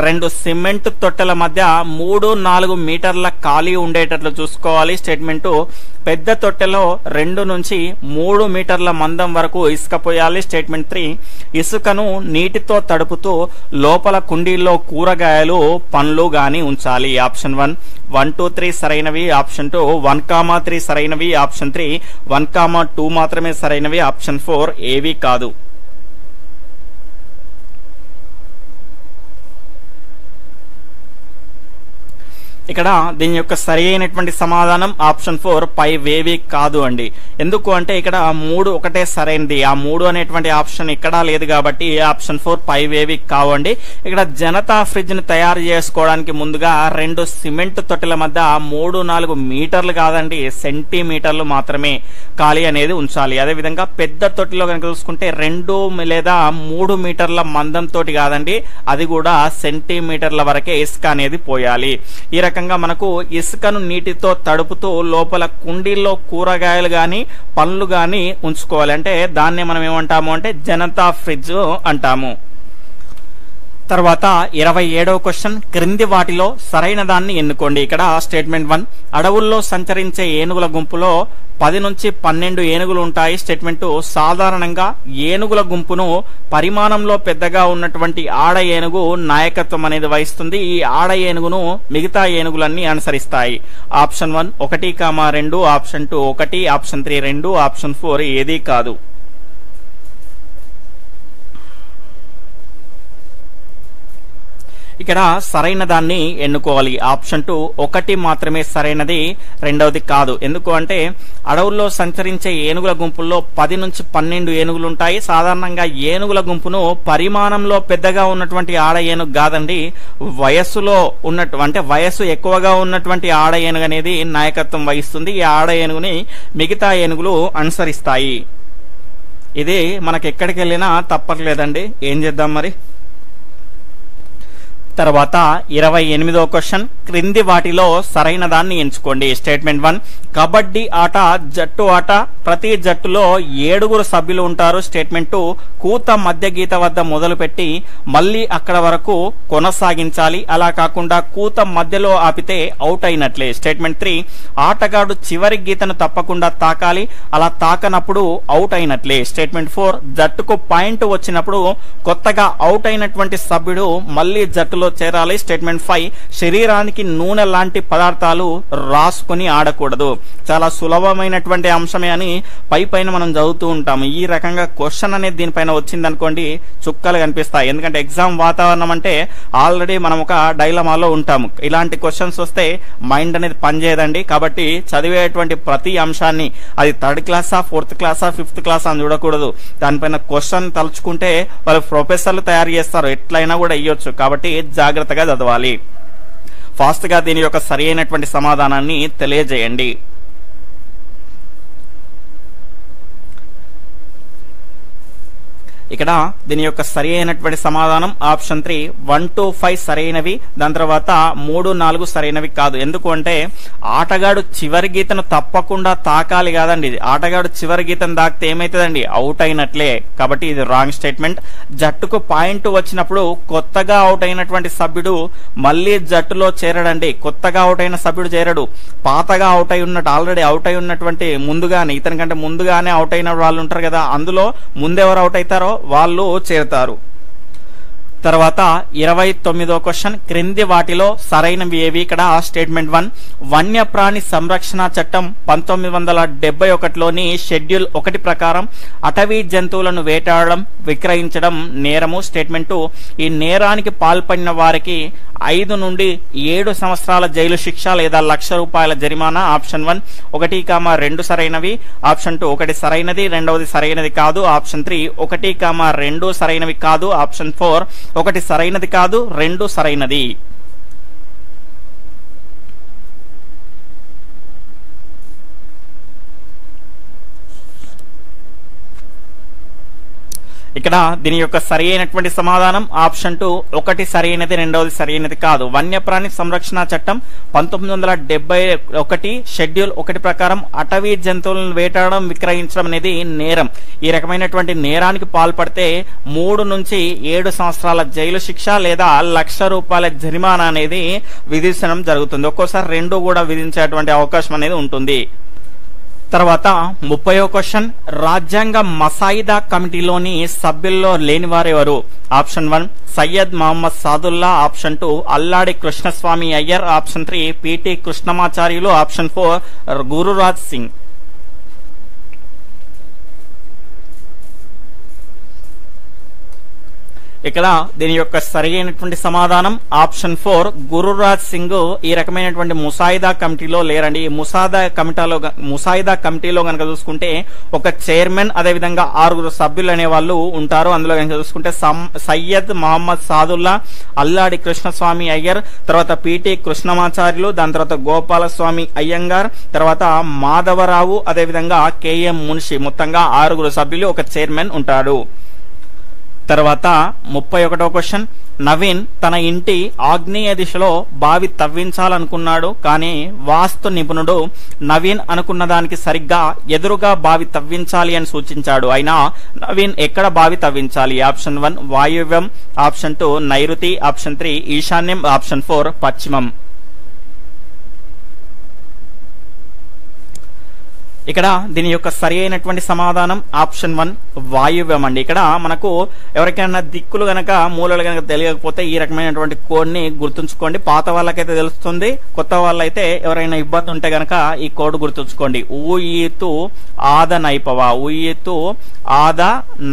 2 సిమెంట్ తొట్టెల మధ్య 3-4 మీటర్ల ఖాళీ ఉండేటట్లు చూసుకోవాలి. స్టేట్మెంట్ 2 పెద్ద తొట్టెలో 2 నుంచి 3 మీటర్ల మందం వరకు ఇసుక పోయాలి. స్టేట్మెంట్ 3 ఇసుకను నీటితో తడుపుతూ లోపల కుండీల్లో కూరగాయలు, పండ్లు గాని ఉంచాలి. ఆప్షన్ 1 1, 2, 3 సరైనవి. ఆప్షన్ 2 1, 3 సరైనవి. ఆప్షన్ 3 1, 2 మాత్రమే సరైనవి. ఆప్షన్ 4 ఏవి కాదు. ఇక్కడ దీని యొక్క సరి అయినటువంటి సమాధానం ఆప్షన్ 4 పైవేవి కాదు అండి. ఎందుకు అంటే ఇక్కడ 3 ఒకటే సరైనది, ఆ 3 అనేటువంటి ఆప్షన్ ఎక్కడా లేదు, కాబట్టి ఆప్షన్ 4 పైవేవి కావండి. ఇక్కడ జనతా ఫ్రిడ్జ్ ని తయారు చేసుకోవడానికి ముందుగా 2 సిమెంట్ తొట్టెల మధ్య 3-4 మీటర్లు కాదండి, సెంటీమీటర్లు మాత్రమే ఖాళీ అనేది ఉంచాలి. అదేవిధంగా పెద్ద తొట్టెలో కనుక చూసుకుంటే 2 లేదా 3 మీటర్ల మందం తోటి కాదండి, అది కూడా సెంటీమీటర్ల వరకే ఇసుక అనేది పోయాలి. ఈ రకంగా మనకు ఇసుకను నీటితో తడుపుతూ లోపల కుండీల్లో కూరగాయలు గాని పండ్లు గాని ఉంచుకోవాలి. అంటే దాన్ని మనం ఏమంటాము అంటే జనతా ఫ్రిడ్జ్ అంటాము. తర్వాత 27వ క్వశ్చన్, క్రింది వాటిలో సరైన దాన్ని ఎన్నుకోండి. ఇక్కడ స్టేట్మెంట్ 1 అడవుల్లో సంచరించే ఏనుగుల గుంపులో 10 నుంచి 12 ఏనుగులు ఉంటాయి. స్టేట్మెంట్ 2 సాధారణంగా ఏనుగుల గుంపును పరిమాణంలో పెద్దగా ఉన్నటువంటి ఆడ ఏనుగు నాయకత్వం అనేది వహిస్తుంది. ఈ ఆడ ఏనుగును మిగతా ఏనుగులన్నీ అనుసరిస్తాయి. ఆప్షన్ 1 1, 2. ఆప్షన్ 2 1. ఆప్షన్ 3 2. ఆప్షన్ 4 ఏదీ కాదు. ఇక్కడ సరైన దాన్ని ఎన్నుకోవాలి. ఆప్షన్ 2 1 మాత్రమే సరైనది, రెండవది కాదు. ఎందుకు అంటే అడవుల్లో సంచరించే ఏనుగుల గుంపుల్లో 10 నుంచి 12 ఏనుగులు ఉంటాయి. సాధారణంగా ఏనుగుల గుంపును పరిమాణంలో పెద్దగా ఉన్నటువంటి ఆడ ఏనుగు కాదండి, వయస్సులో అంటే వయస్సు ఎక్కువగా ఉన్నటువంటి ఆడ ఏనుగు అనేది నాయకత్వం వహిస్తుంది. ఈ ఆడ ఏనుగుని మిగతా ఏనుగులు అనుసరిస్తాయి. ఇది మనకి ఎక్కడికి వెళ్ళినా తప్పట్లేదండి, ఏం చేద్దాం మరి. తర్వాత 28వ క్వశ్చన్, క్రింది వాటిలో సరైన దాన్ని ఎంచుకోండి. స్టేట్మెంట్ 1 కబడ్డీ ఆట జట్టు ఆట, ప్రతి జట్టులో 7 సభ్యులు ఉంటారు. స్టేట్మెంట్ 2 కూత మధ్య గీత వద్ద మొదలుపెట్టి మళ్ళీ అక్కడ వరకు కొనసాగించాలి, అలా కాకుండా కూత మధ్యలో ఆపితే అవుట్ అయినట్లే. స్టేట్మెంట్ 3 ఆటగాడు చివరి గీతను తప్పకుండా తాకాలి, అలా తాకనప్పుడు అవుట్ అయినట్లే. స్టేట్మెంట్ 4 జట్టుకు పాయింట్ వచ్చినప్పుడు కొత్తగా అవుట్ అయినటువంటి సభ్యుడు మళ్ళీ జట్టులో జంతువులలో చేరాలి. స్టేట్మెంట్ 5 శరీరానికి నూనె లాంటి పదార్థాలు రాసుకొని ఆడకూడదు. చాలా సులభమైనటువంటి అంశమే అని పైన మనం చదువుతూ ఉంటాము. ఈ రకంగా క్వశ్చన్ అనేది దీనిపైన వచ్చింది అనుకోండి చుక్కలు కనిపిస్తాయి. ఎందుకంటే ఎగ్జామ్ వాతావరణం అంటే ఆల్రెడీ మనం ఒక డైలమాలో ఉంటాము. ఇలాంటి క్వశ్చన్స్ వస్తే మైండ్ అనేది పనిచేయదండి. కాబట్టి చదివేటువంటి ప్రతి అంశాన్ని అది 3rd క్లాసా 4th క్లాసా 5th క్లాసా అని చూడకూడదు. దానిపైన క్వశ్చన్ తలుచుకుంటే వాళ్ళు ప్రొఫెసర్లు తయారు చేస్తారు, ఎట్లయినా కూడా ఇయ్యొచ్చు. కాబట్టి జాగ్రత్తగా చదవాలి. ఫాస్ట్ గా దీని యొక్క సరి అయినటువంటి సమాధానాన్ని తెలియజేయండి. ఇక్కడ దీని యొక్క సరి అయినటువంటి సమాధానం ఆప్షన్ 3 1 to 5 సరైనవి. దాని తర్వాత 3, 4 సరైనవి కాదు. ఎందుకు అంటే ఆటగాడు చివరి గీతను తప్పకుండా తాకాలి కాదండి. ఆటగాడు చివరి గీతను తాకితే ఏమైతుందండి, అవుట్ అయినట్లే. కాబట్టి ఇది రాంగ్ స్టేట్మెంట్. జట్టుకు పాయింట్ వచ్చినప్పుడు కొత్తగా అవుట్ అయినటువంటి సభ్యుడు మళ్ళీ జట్టులో చేరడండి. కొత్తగా అవుట్ అయిన సభ్యుడు చేరడు. పాతగా అవుట్ అయి ఉన్నట్టు ఆల్రెడీ అవుట్ అయి ఉన్నటువంటి ముందుగానే ఇతని కంటే ముందుగానే అవుట్ అయిన వాళ్ళు ఉంటారు కదా, అందులో ముందెవరు అవుట్ అవుతారో వాళ్ళు చేరతారు. తర్వాత 29వ క్వశ్చన్, క్రింది వాటిలో సరైనవి ఏవి? ఇక్కడ స్టేట్మెంట్ 1 వన్యప్రాణి సంరక్షణ చట్టం 1971లోని షెడ్యూల్ 1 ప్రకారం అటవీ జంతువులను వేటాడడం విక్రయించడం నేరము. స్టేట్మెంట్ 2 ఈ నేరానికి పాల్పడిన వారికి 5 నుండి 7 సంవత్సరాల జైలు శిక్ష లేదా ₹1,00,000 జరిమానా. ఆప్షన్ 1 1, 2 సరైనవి. ఆప్షన్ 2 1 సరైనది, 2వది సరైనది కాదు. ఆప్షన్ 3 1, 2 సరైనవి కాదు. ఆప్షన్ 4 1 సరైనది కాదు, 2 సరైనది. ఇక్కడ దీని యొక్క సరి అయినటువంటి సమాధానం ఆప్షన్ 2 1 సరైనది, 2వది సరైనది కాదు. వన్యప్రాణి సంరక్షణ చట్టం 1971 షెడ్యూల్ 1 ప్రకారం అటవీ జంతువులను వేటాడడం విక్రయించడం అనేది నేరం. ఈ రకమైనటువంటి నేరానికి పాల్పడితే 3 నుంచి 7 సంవత్సరాల జైలు శిక్ష లేదా ₹1,00,000 జరిమానా అనేది విధించడం జరుగుతుంది. ఒక్కోసారి 2 కూడా విధించేటువంటి అవకాశం అనేది ఉంటుంది. తర్వాత 30వ క్వశ్చన్, రాజ్యాంగ మసాయిదా కమిటీలోని సభ్యుల్లో లేనివారెవరు? Option 1 Syed Mohammad Saadulla. Option 2 Alladi Krishnaswamy Iyer. Option 3 PT Krishnamacharyulu. Option 4 Gururaj Singh. ఇక్కడ దీని యొక్క సరి అయినటువంటి సమాధానం ఆప్షన్ 4 గురురాజ్ సింగ్ ఈ రకమైనటువంటి ముసాయిదా కమిటీలో లేరండి. ముసాయిదా కమిటీలో కనుక చూసుకుంటే ఒక చైర్మన్, అదేవిధంగా 6 సభ్యులు అనే వాళ్ళు ఉంటారు. అందులో కనుక చూసుకుంటే సయ్యద్ మహమ్మద్ సాదుల్లా, అల్లాడి కృష్ణస్వామి అయ్యర్, తర్వాత పిటి కృష్ణమాచార్యులు, దాని తర్వాత గోపాలస్వామి అయ్యంగార్, తర్వాత మాధవరావు, అదేవిధంగా కెఎం మున్షి. మొత్తంగా 6 సభ్యులు, ఒక చైర్మన్ ఉంటాడు. తర్వాత 31వ క్వశ్చన్, నవీన్ తన ఇంటి ఆగ్నేయ దిశలో బావి తవ్వించాలనుకున్నాడు. కానీ వాస్తు నిపుణుడు నవీన్ అనుకున్న దానికి సరిగ్గా ఎదురుగా బావి తవ్వించాలి అని సూచించాడు. అయినా నవీన్ ఎక్కడ బావి తవ్వించాలి? ఆప్షన్ 1 వాయువ్యం. ఆప్షన్ 2 నైరుతి. ఆప్షన్ 3 ఈశాన్యం. ఆప్షన్ 4 పశ్చిమం. ఇక్కడ దీని యొక్క సరి అయినటువంటి సమాధానం ఆప్షన్ 1 వాయువ్యం అండి. ఇక్కడ మనకు ఎవరికైనా దిక్కులు గనక మూలలు గనక తెలియకపోతే ఈ రకమైనటువంటి కోడ్ ని గుర్తుంచుకోండి. పాత వాళ్ళకైతే తెలుస్తుంది, కొత్త వాళ్ళైతే ఎవరైనా ఇబ్బంది ఉంటే గనక ఈ కోడ్ గుర్తుంచుకోండి. ఊయితు ఆద నైపవ, ఊయితు ఆద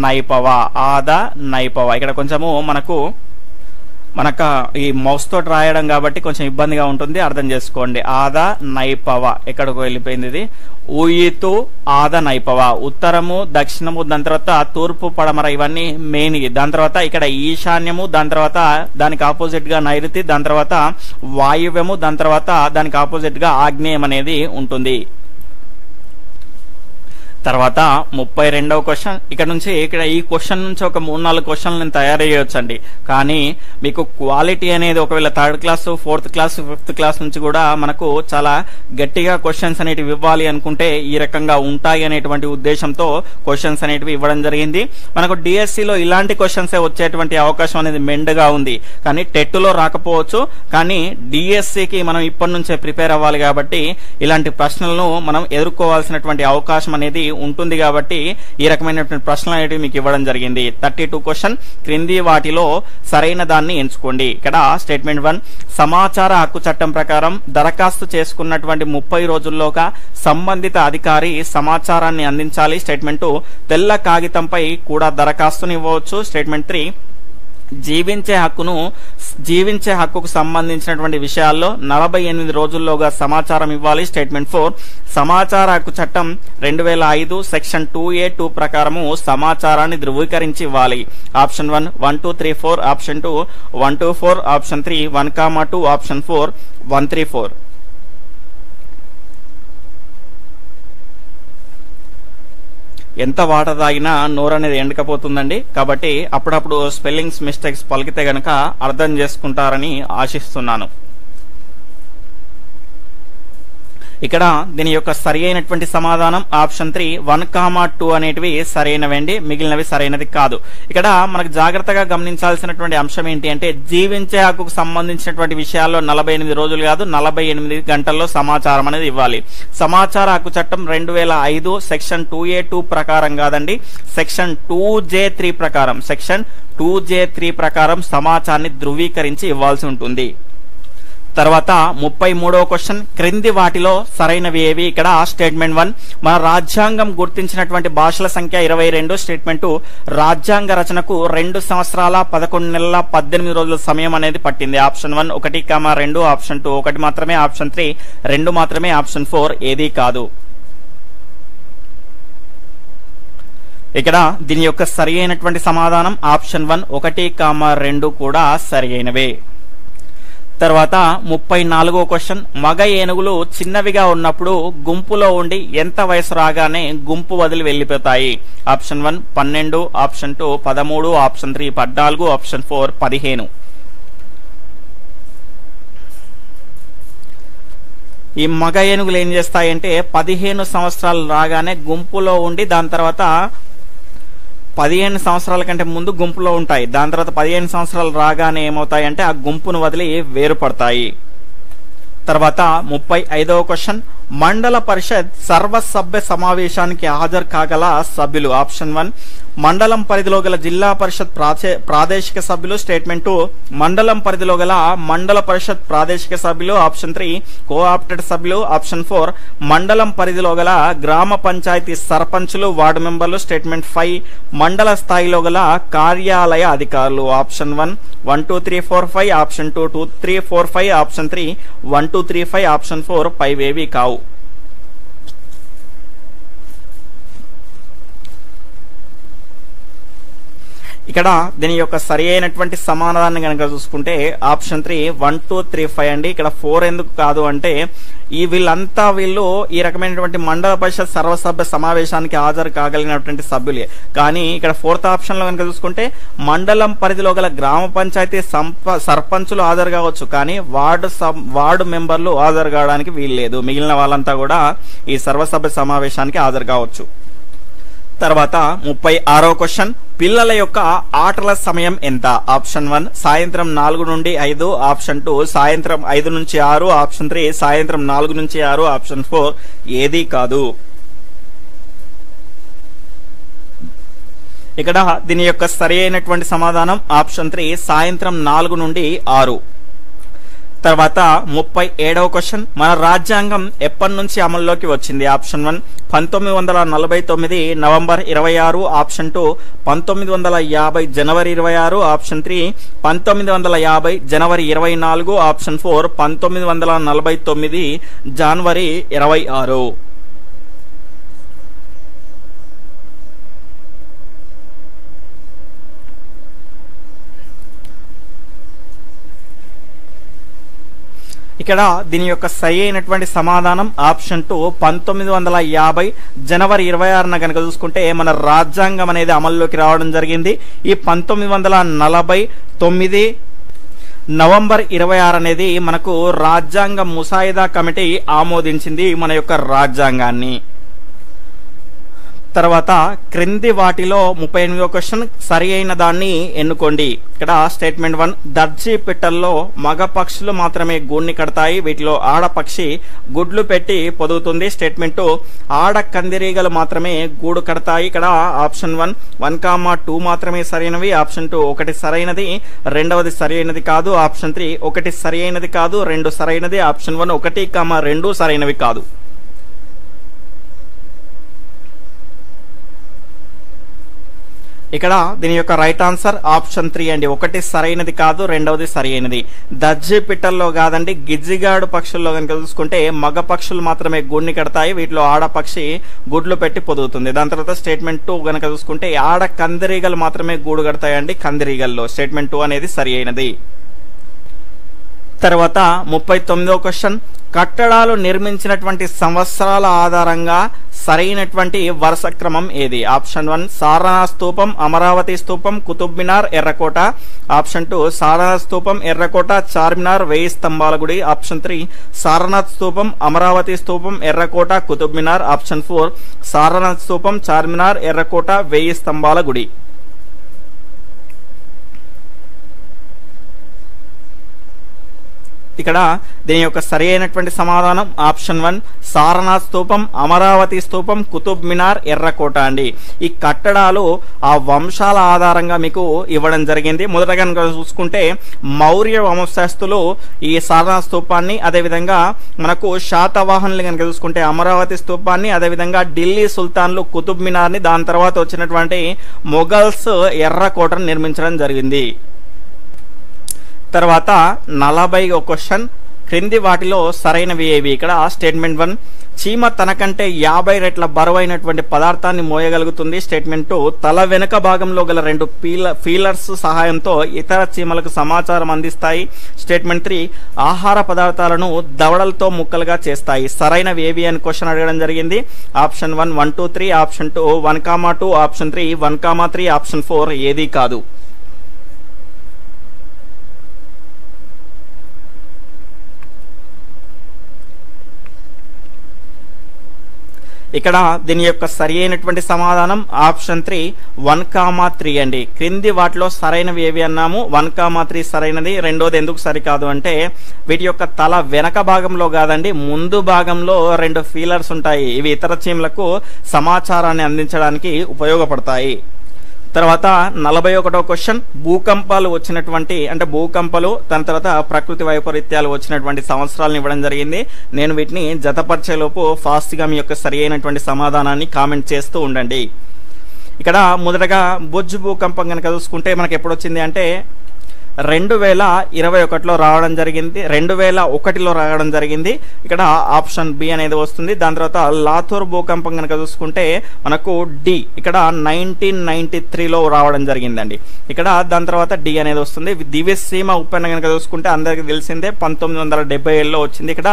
నైపవ, ఆద నైపవ. ఇక్కడ కొంచెము మనకు ఈ మౌస్ తోటి రాయడం కాబట్టి కొంచెం ఇబ్బందిగా ఉంటుంది, అర్థం చేసుకోండి. ఆద నైపవ ఎక్కడికి వెళ్ళిపోయింది ఇది? ఊయితు ఆద నైపవ. ఉత్తరము, దక్షిణము, దాని తర్వాత తూర్పు, పడమర, ఇవన్నీ మెయిన్. దాని తర్వాత ఇక్కడ ఈశాన్యము, దాని తర్వాత దానికి ఆపోజిట్ గా నైరుతి, దాని తర్వాత వాయువ్యము, దాని తర్వాత దానికి ఆపోజిట్ గా ఆగ్నేయం అనేది ఉంటుంది. తర్వాత 32వ క్వశ్చన్. ఇక్కడ ఈ క్వశ్చన్ నుంచి ఒక 3-4 క్వశ్చన్లు నేను తయారు చేయొచ్చండి. కానీ మీకు క్వాలిటీ అనేది ఒకవేళ 3rd class, 4th class, 5th class నుంచి కూడా మనకు చాలా గట్టిగా క్వశ్చన్స్ అనేటివి ఇవ్వాలి అనుకుంటే ఈ రకంగా ఉంటాయి అనేటువంటి ఉద్దేశంతో క్వశ్చన్స్ అనేటివి ఇవ్వడం జరిగింది. మనకు డిఎస్సిలో ఇలాంటి క్వశ్చన్స్ వచ్చేటువంటి అవకాశం అనేది మెండుగా ఉంది. కానీ టెట్లో రాకపోవచ్చు. కానీ డిఎస్సికి మనం ఇప్పటి నుంచే ప్రిపేర్ అవ్వాలి కాబట్టి ఇలాంటి ప్రశ్నలను మనం ఎదుర్కోవాల్సినటువంటి అవకాశం అనేది ఉంటుంది కాబట్టి ఈ రకమైనటువంటి ప్రశ్నలు అనేవి మీకు ఇవ్వడం జరిగింది. 32 క్వశ్చన్, క్రింది వాటిలో సరైన దాన్ని ఎంచుకోండి. ఇక్కడ స్టేట్మెంట్ 1, సమాచార హక్కు చట్టం ప్రకారం దరఖాస్తు చేసుకున్నటువంటి 30 రోజుల్లోగా సంబంధిత అధికారి సమాచారాన్ని అందించాలి. స్టేట్మెంట్ 2, తెల్ల కాగితంపై కూడా దరఖాస్తుని ఇవ్వవచ్చు. స్టేట్మెంట్ 3, జీవించే హక్కుకు సంబంధించినటువంటి విషయాల్లో 48 రోజుల్లోగా సమాచారం ఇవ్వాలి. స్టేట్మెంట్ 4, సమాచార హక్కు చట్టం 2005 సెక్షన్ 2A2 ప్రకారము సమాచారాన్ని ధృవీకరించి ఇవ్వాలి. Option 1 1 2 3 4, option 2 1 2 4, option 3 1, 2, option 4 1 3 4. ఎంత వాటర్ తాగినా నోరు అనేది ఎండకపోతుందండి. కాబట్టి అప్పుడప్పుడు స్పెల్లింగ్స్ మిస్టేక్స్ పలికితే గనక అర్థం చేసుకుంటారని ఆశిస్తున్నాను. ఇక్కడ దీని యొక్క సరి అయినటువంటి సమాధానం ఆప్షన్ 3 1, 2 అనేటివి సరైనవండి, మిగిలినవి సరైనది కాదు. ఇక్కడ మనకు జాగ్రత్తగా గమనించాల్సినటువంటి అంశం ఏంటి అంటే జీవించే హక్కుకు సంబంధించినటువంటి విషయాల్లో 48 రోజులు కాదు 48 గంటల్లో సమాచారం అనేది ఇవ్వాలి. సమాచార హక్కు చట్టం 2005 సెక్షన్ 2A2 ప్రకారం కాదండి, సెక్షన్ 2J3 ప్రకారం, సెక్షన్ 2J3 ప్రకారం సమాచారాన్ని ధృవీకరించి ఇవ్వాల్సి ఉంటుంది. తర్వాత 33వ క్వశ్చన్, క్రింది వాటిలో సరైనవి ఏవి? ఇక్కడ స్టేట్మెంట్ 1, మన రాజ్యాంగం గుర్తించినటువంటి భాషల సంఖ్య 22. స్టేట్మెంట్ 2, రాజ్యాంగ రచనకు 2 సంవత్సరాల 11 నెలల 18 రోజుల సమయం అనేది పట్టింది. ఆప్షన్ 1 1, 2, ఆప్షన్ 2 1 మాత్రమే, ఆప్షన్ 3 2 మాత్రమే, ఆప్షన్ 4 ఏదీ కాదు. ఇక్కడ దీని యొక్క సరి అయినటువంటి సమాధానం ఆప్షన్ 1 1, 2 కూడా సరి అయినవే. తర్వాత 34వ క్వశ్చన్, మగ ఏనుగులు చిన్నవిగా ఉన్నప్పుడు గుంపులో ఉండి ఎంత వయసు రాగానే గుంపు వదిలి వెళ్లిపోతాయి? Option 1 12, option 2 13, option 3 14, option 4 15. ఈ మగ ఏనుగులు ఏం చేస్తాయంటే 15 సంవత్సరాలు రాగానే గుంపులో ఉండి దాని తర్వాత 15 సంవత్సరాల కంటే ముందు గుంపులో ఉంటాయి. దాని తర్వాత 15 సంవత్సరాలు రాగానే ఏమవుతాయంటే ఆ గుంపును వదిలి వేరుపడతాయి. తర్వాత 35వ క్వశ్చన్, మండల పరిషత్ సర్వసభ్య సమావేశానికి హాజరు కాగల సభ్యులు? ఆప్షన్ 1 మండలం పరిధిలో గల జిల్లా పరిషత్ ప్రాదేశిక సభ్యులు. స్టేట్మెంట్ 2, మండలం పరిధిలో గల మండల పరిషత్ ప్రాదేశిక సభ్యులు. ఆప్షన్ 3 కోఆప్టెడ్ సభ్యులు. ఆప్షన్ 4 మండలం పరిధిలో గల గ్రామ పంచాయతీ సర్పంచులు, వార్డు మెంబర్లు. స్టేట్మెంట్ 5 మండల స్థాయిలో గల కార్యాలయ అధికారులు. ఆప్షన్ 1 1 2 3 4 5, ఆప్షన్ 2 2 3 4 5, ఆప్షన్ 3 1 2 3 5, ఆప్షన్ 4 5 ఏవి కావు. ఇక్కడ దీని యొక్క సరి అయినటువంటి సమాధానాన్ని కనుక చూసుకుంటే ఆప్షన్ 3 1 2 3 5 అండి. ఇక్కడ 4 ఎందుకు కాదు అంటే వీళ్ళు ఈ రకమైనటువంటి మండల పరిషత్ సర్వసభ్య సమావేశానికి హాజరు కాగలిగినటువంటి సభ్యులే. కానీ ఇక్కడ 4th ఆప్షన్ లో కనుక చూసుకుంటే మండలం పరిధిలో గల గ్రామ పంచాయతీ సర్పంచులు హాజరు కావచ్చు, కానీ వార్డు మెంబర్లు హాజరు కావడానికి వీల్లేదు. మిగిలిన వాళ్ళంతా కూడా ఈ సర్వసభ్య సమావేశానికి హాజరు కావచ్చు. తర్వాత 36వ క్వశ్చన్, పిల్లల యొక్క ఆటల సమయం ఎంత? ఆప్షన్ 1 సాయంత్రం 4 నుండి 5, ఆప్షన్ 2 సాయంత్రం 5 నుంచి 6, ఆప్షన్ 3 సాయంత్రం 4 నుంచి 6, ఆప్షన్ 4 ఏదీ కాదు. ఇక్కడ దీని యొక్క సరి అయినటువంటి సమాధానం ఆప్షన్ 3 సాయంత్రం 4 నుండి 6. తర్వాత 37వ క్వశ్చన్, మన రాజ్యాంగం ఎప్పటి నుంచి అమల్లోకి వచ్చింది? ఆప్షన్ 1 1949 నవంబర్ 26, ఆప్షన్ 2 1950 జనవరి 26, ఆప్షన్ 3 1950 జనవరి 24, ఆప్షన్ 4 1949 జనవరి 26. ఇక్కడ దీని యొక్క సరి అయినటువంటి సమాధానం ఆప్షన్ 2 1950 జనవరి 26న కనుక చూసుకుంటే మన రాజ్యాంగం అనేది అమల్లోకి రావడం జరిగింది. ఈ 1949 నవంబర్ 26 అనేది మనకు రాజ్యాంగ ముసాయిదా కమిటీ ఆమోదించింది మన యొక్క రాజ్యాంగాన్ని. తర్వాత క్రింది వాటిలో 38వ క్వశ్చన్ సరి అయిన దాన్ని ఎన్నుకోండి. ఇక్కడ స్టేట్మెంట్ 1, దర్జీ పిట్టల్లో మగ పక్షులు మాత్రమే గూడిని కడతాయి, వీటిలో ఆడపక్షి గుడ్లు పెట్టి పొదుగుతుంది. స్టేట్మెంట్ 2, ఆడ కందిరీగలు మాత్రమే గూడు కడతాయి. ఇక్కడ ఆప్షన్ 1, 2 మాత్రమే సరైనవి. ఆప్షన్ 2 ఒకటి సరైనది, రెండవది సరైనది కాదు. ఆప్షన్ 3 ఒకటి సరైనది కాదు, 2 సరైనది. ఆప్షన్ 1 1, 2 సరైనవి కాదు. ఇక్కడ దీని యొక్క రైట్ ఆన్సర్ ఆప్షన్ 3 అండి. ఒకటి సరైనది కాదు, రెండవది సరైనది. దర్జీ పిట్టల్లో కాదండి, గిజ్జిగాడు పక్షుల్లో కనుక చూసుకుంటే మగ పక్షులు మాత్రమే గూడిని కడతాయి, వీటిలో ఆడపక్షి గుడ్లు పెట్టి పొదుగుతుంది. దాని తర్వాత స్టేట్మెంట్ 2 కనుక చూసుకుంటే ఆడ కందిరీగలు మాత్రమే గూడు కడతాయండి, కందిరీగల్లో. స్టేట్మెంట్ 2 అనేది సరి అయినది. తర్వాత 39వ క్వశ్చన్, కట్టడాలు నిర్మించినటువంటి సంవత్సరాల ఆధారంగా సరైనటువంటి వరుస క్రమం ఏది? ఆప్షన్ 1 సారనాథ్ స్తూపం, అమరావతి స్తూపం, కుతుబ్ మినార్, ఎర్రకోట. ఆప్షన్ 2 సారనాథ్ స్తూపం, ఎర్రకోట, చార్మినార్, 1000 స్తంభాల గుడి. ఆప్షన్ 3 సారనాథ్ స్తూపం, అమరావతి స్తూపం, ఎర్రకోట, కుతుబ్ మినార్. ఆప్షన్ 4 సారనాథ్ స్తూపం, చార్మినార్, ఎర్రకోట, 1000 స్తంభాల గుడి. ఇక్కడ దీని యొక్క సరి అయినటువంటి సమాధానం ఆప్షన్ 1 సారనాథ్ స్తూపం, అమరావతి స్తూపం, కుతుబ్ మినార్, ఎర్రకోట అండి. ఈ కట్టడాలు ఆ వంశాల ఆధారంగా మీకు ఇవ్వడం జరిగింది. మొదటగా చూసుకుంటే మౌర్య వంశస్థులు ఈ సారనాథ్ స్తూపాన్ని, అదేవిధంగా మనకు శాతవాహనులు కనుక చూసుకుంటే అమరావతి స్తూపాన్ని, అదేవిధంగా ఢిల్లీ సుల్తాన్లు కుతుబ్ మినార్ని, దాని తర్వాత వచ్చినటువంటి మొఘల్స్ ఎర్రకోటను నిర్మించడం జరిగింది. తర్వాత 40వ క్వశ్చన్, క్రింది వాటిలో సరైనవి ఏవి? ఇక్కడ స్టేట్మెంట్ 1 చీమ తనకంటే 50 రెట్ల బరువైనటువంటి పదార్థాన్ని మోయగలుగుతుంది. స్టేట్మెంట్ 2 తల వెనుక భాగంలో గల 2 ఫీలర్స్ సహాయంతో ఇతర చీమలకు సమాచారం అందిస్తాయి. స్టేట్మెంట్ 3 ఆహార పదార్థాలను దవడలతో ముక్కలుగా చేస్తాయి. సరైనవి ఏవి అని క్వశ్చన్ అడగడం జరిగింది. ఆప్షన్ 1 1, 2, 3. ఆప్షన్ 2 1, 2. ఆప్షన్ 3 1, 3. ఆప్షన్ 4 ఏది కాదు. ఇక్కడ దీని యొక్క సరి అయినటువంటి సమాధానం ఆప్షన్ 3 1, 3 అండి. క్రింది వాటిలో సరైనవి ఏవి అన్నాము, 1, 3 సరైనది. రెండోది ఎందుకు సరికాదు అంటే వీటి యొక్క తల వెనక భాగంలో కాదండి, ముందు భాగంలో 2 ఫీలర్స్ ఉంటాయి. ఇవి ఇతర చీమలకు సమాచారాన్ని అందించడానికి ఉపయోగపడతాయి. తర్వాత 41వ క్వశ్చన్, భూకంపాలు వచ్చినటువంటి అంటే భూకంపాలు దాని తర్వాత ప్రకృతి వైపరీత్యాలు వచ్చినటువంటి సంవత్సరాలను ఇవ్వడం జరిగింది. నేను వీటిని జతపరిచేలోపు ఫాస్ట్ గా మీ యొక్క సరి అయినటువంటి సమాధానాన్ని కామెంట్ చేస్తూ ఉండండి. ఇక్కడ మొదటగా బుర్జ్ భూకంపం కనుక చూసుకుంటే మనకి ఎప్పుడు వచ్చింది అంటే 2021లో రావడం జరిగింది, 2001లో రావడం జరిగింది. ఇక్కడ ఆప్షన్ బి అనేది వస్తుంది. దాని తర్వాత లాథూర్ భూకంపం కనుక చూసుకుంటే మనకు డి, ఇక్కడ 1993లో రావడం జరిగిందండి. ఇక్కడ దాని తర్వాత డి అనేది వస్తుంది. దివ్యసీమ ఉప్పెన కనుక చూసుకుంటే అందరికి తెలిసిందే 1977లో వచ్చింది. ఇక్కడ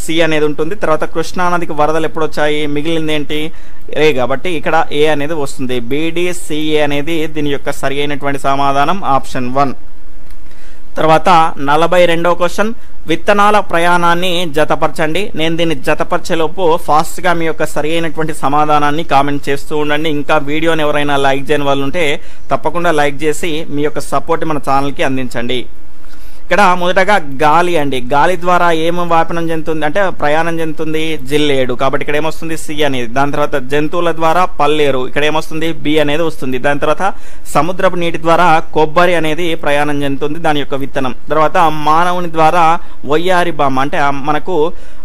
సి అనేది ఉంటుంది. తర్వాత కృష్ణానదికి వరదలు ఎప్పుడు వచ్చాయి, మిగిలింది ఏంటి ఏ, కాబట్టి ఇక్కడ ఏ అనేది వస్తుంది. BDCA అనేది దీని యొక్క సరి అయినటువంటి సమాధానం ఆప్షన్ 1. తర్వాత 42వ క్వశ్చన్, విత్తనాల ప్రయాణాన్ని జతపరచండి. నేను దీన్ని జతపరచేలోపు ఫాస్ట్ గా మీ యొక్క సరి అయినటువంటి సమాధానాన్ని కామెంట్ చేస్తూ ఉండండి. ఇంకా వీడియోని ఎవరైనా లైక్ చేయని వాళ్ళు ఉంటే తప్పకుండా లైక్ చేసి మీ యొక్క సపోర్ట్ మన ఛానల్కి అందించండి. ఇక్కడ మొదటగా గాలి అండి. గాలి ద్వారా ఏమి వ్యాపనం చెందుతుంది అంటే ప్రయాణం చెందుతుంది, జిల్లేడు. కాబట్టి ఇక్కడ ఏమొస్తుంది సి అనేది. దాని తర్వాత జంతువుల ద్వారా పల్లేరు, ఇక్కడ ఏమొస్తుంది బి అనేది వస్తుంది. దాని తర్వాత సముద్రపు నీటి ద్వారా కొబ్బరి అనేది ప్రయాణం చెందుతుంది, దాని యొక్క విత్తనం. తర్వాత మానవుని ద్వారా వయ్యారి బామ్మ అంటే మనకు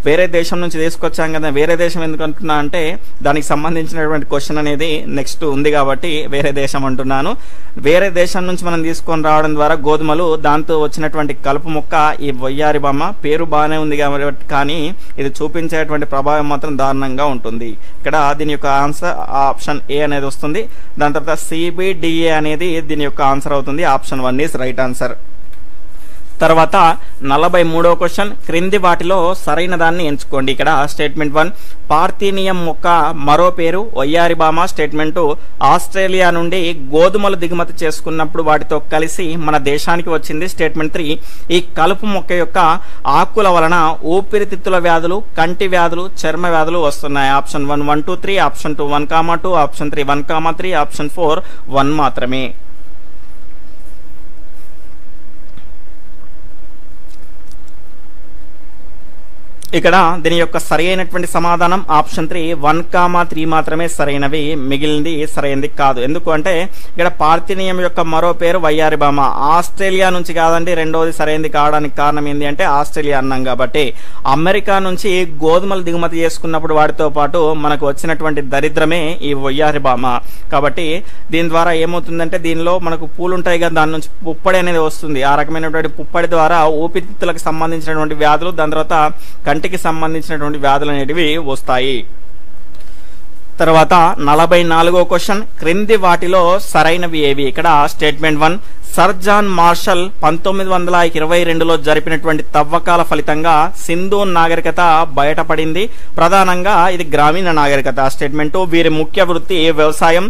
వేరే దేశం నుంచి తీసుకొచ్చాం కదా, వేరే దేశం ఎందుకు అంటున్నా అంటే దానికి సంబంధించినటువంటి క్వశ్చన్ అనేది నెక్స్ట్ ఉంది కాబట్టి వేరే దేశం అంటున్నాను. వేరే దేశం నుంచి మనం తీసుకొని రావడం ద్వారా గోధుమలు, దాంతో వచ్చినటువంటి కలుపు మొక్క ఈ వయ్యారి బొమ్మ. పేరు బాగానే ఉంది కాబట్టి కానీ ఇది చూపించేటువంటి ప్రభావం మాత్రం దారుణంగా ఉంటుంది. ఇక్కడ దీని యొక్క ఆన్సర్ ఆప్షన్ ఏ అనేది వస్తుంది. దాని తర్వాత CBDA అనేది దీని యొక్క ఆన్సర్ అవుతుంది. Option 1 is right answer. తర్వాత 43వ క్వశ్చన్, క్రింది వాటిలో సరైన దాన్ని ఎంచుకోండి. ఇక్కడ స్టేట్మెంట్ 1, పార్థీనియం మొక్క మరో పేరు వయ్యారిబామ. స్టేట్మెంట్ 2, ఆస్ట్రేలియా నుండి గోధుమలు దిగుమతి చేసుకున్నప్పుడు వాటితో కలిసి మన దేశానికి వచ్చింది. స్టేట్మెంట్ 3, ఈ కలుపు మొక్క యొక్క ఆకుల వలన ఊపిరితిత్తుల వ్యాధులు, కంటి వ్యాధులు, చర్మ వ్యాధులు వస్తున్నాయి. ఆప్షన్ 1 1 2 3, ఆప్షన్ 2 1, 2, ఆప్షన్ 3 1, 3, ఆప్షన్ 4 1 మాత్రమే. ఇక్కడ దీని యొక్క సరి అయినటువంటి సమాధానం ఆప్షన్ 3 1, 3 మాత్రమే సరైనవి, మిగిలింది సరైనది కాదు. ఎందుకు అంటే ఇక్కడ పార్థీనియం యొక్క మరో పేరు వయ్యారిబామ, ఆస్ట్రేలియా నుంచి కాదండి. రెండవది సరైనది కావడానికి కారణం ఏంటి అంటే ఆస్ట్రేలియా అన్నాం కాబట్టి. అమెరికా నుంచి గోధుమలు దిగుమతి చేసుకున్నప్పుడు వాటితో పాటు మనకు వచ్చినటువంటి దరిద్రమే ఈ వయ్యారిబామ. కాబట్టి దీని ద్వారా ఏమవుతుందంటే దీనిలో మనకు పూలు ఉంటాయి కదా, దాని నుంచి పుప్పడి అనేది వస్తుంది. ఆ రకమైనటువంటి పుప్పడి ద్వారా ఊపిరితిత్తులకు సంబంధించినటువంటి వ్యాధులు, దాని తర్వాత కంటికి సంబంధించినటువంటి వ్యాధులు అనేటివి వస్తాయి. తర్వాత 44వ క్వశ్చన్, క్రింది వాటిలో సరైనవి ఏవి? ఇక్కడ స్టేట్మెంట్ 1, సర్ జాన్ మార్షల్ 1922లో జరిపినటువంటి తవ్వకాల ఫలితంగా సింధు నాగరికత బయటపడింది. ప్రధానంగా ఇది గ్రామీణ నాగరికత. స్టేట్మెంట్ 2, వీరి ముఖ్య వృత్తి వ్యవసాయం,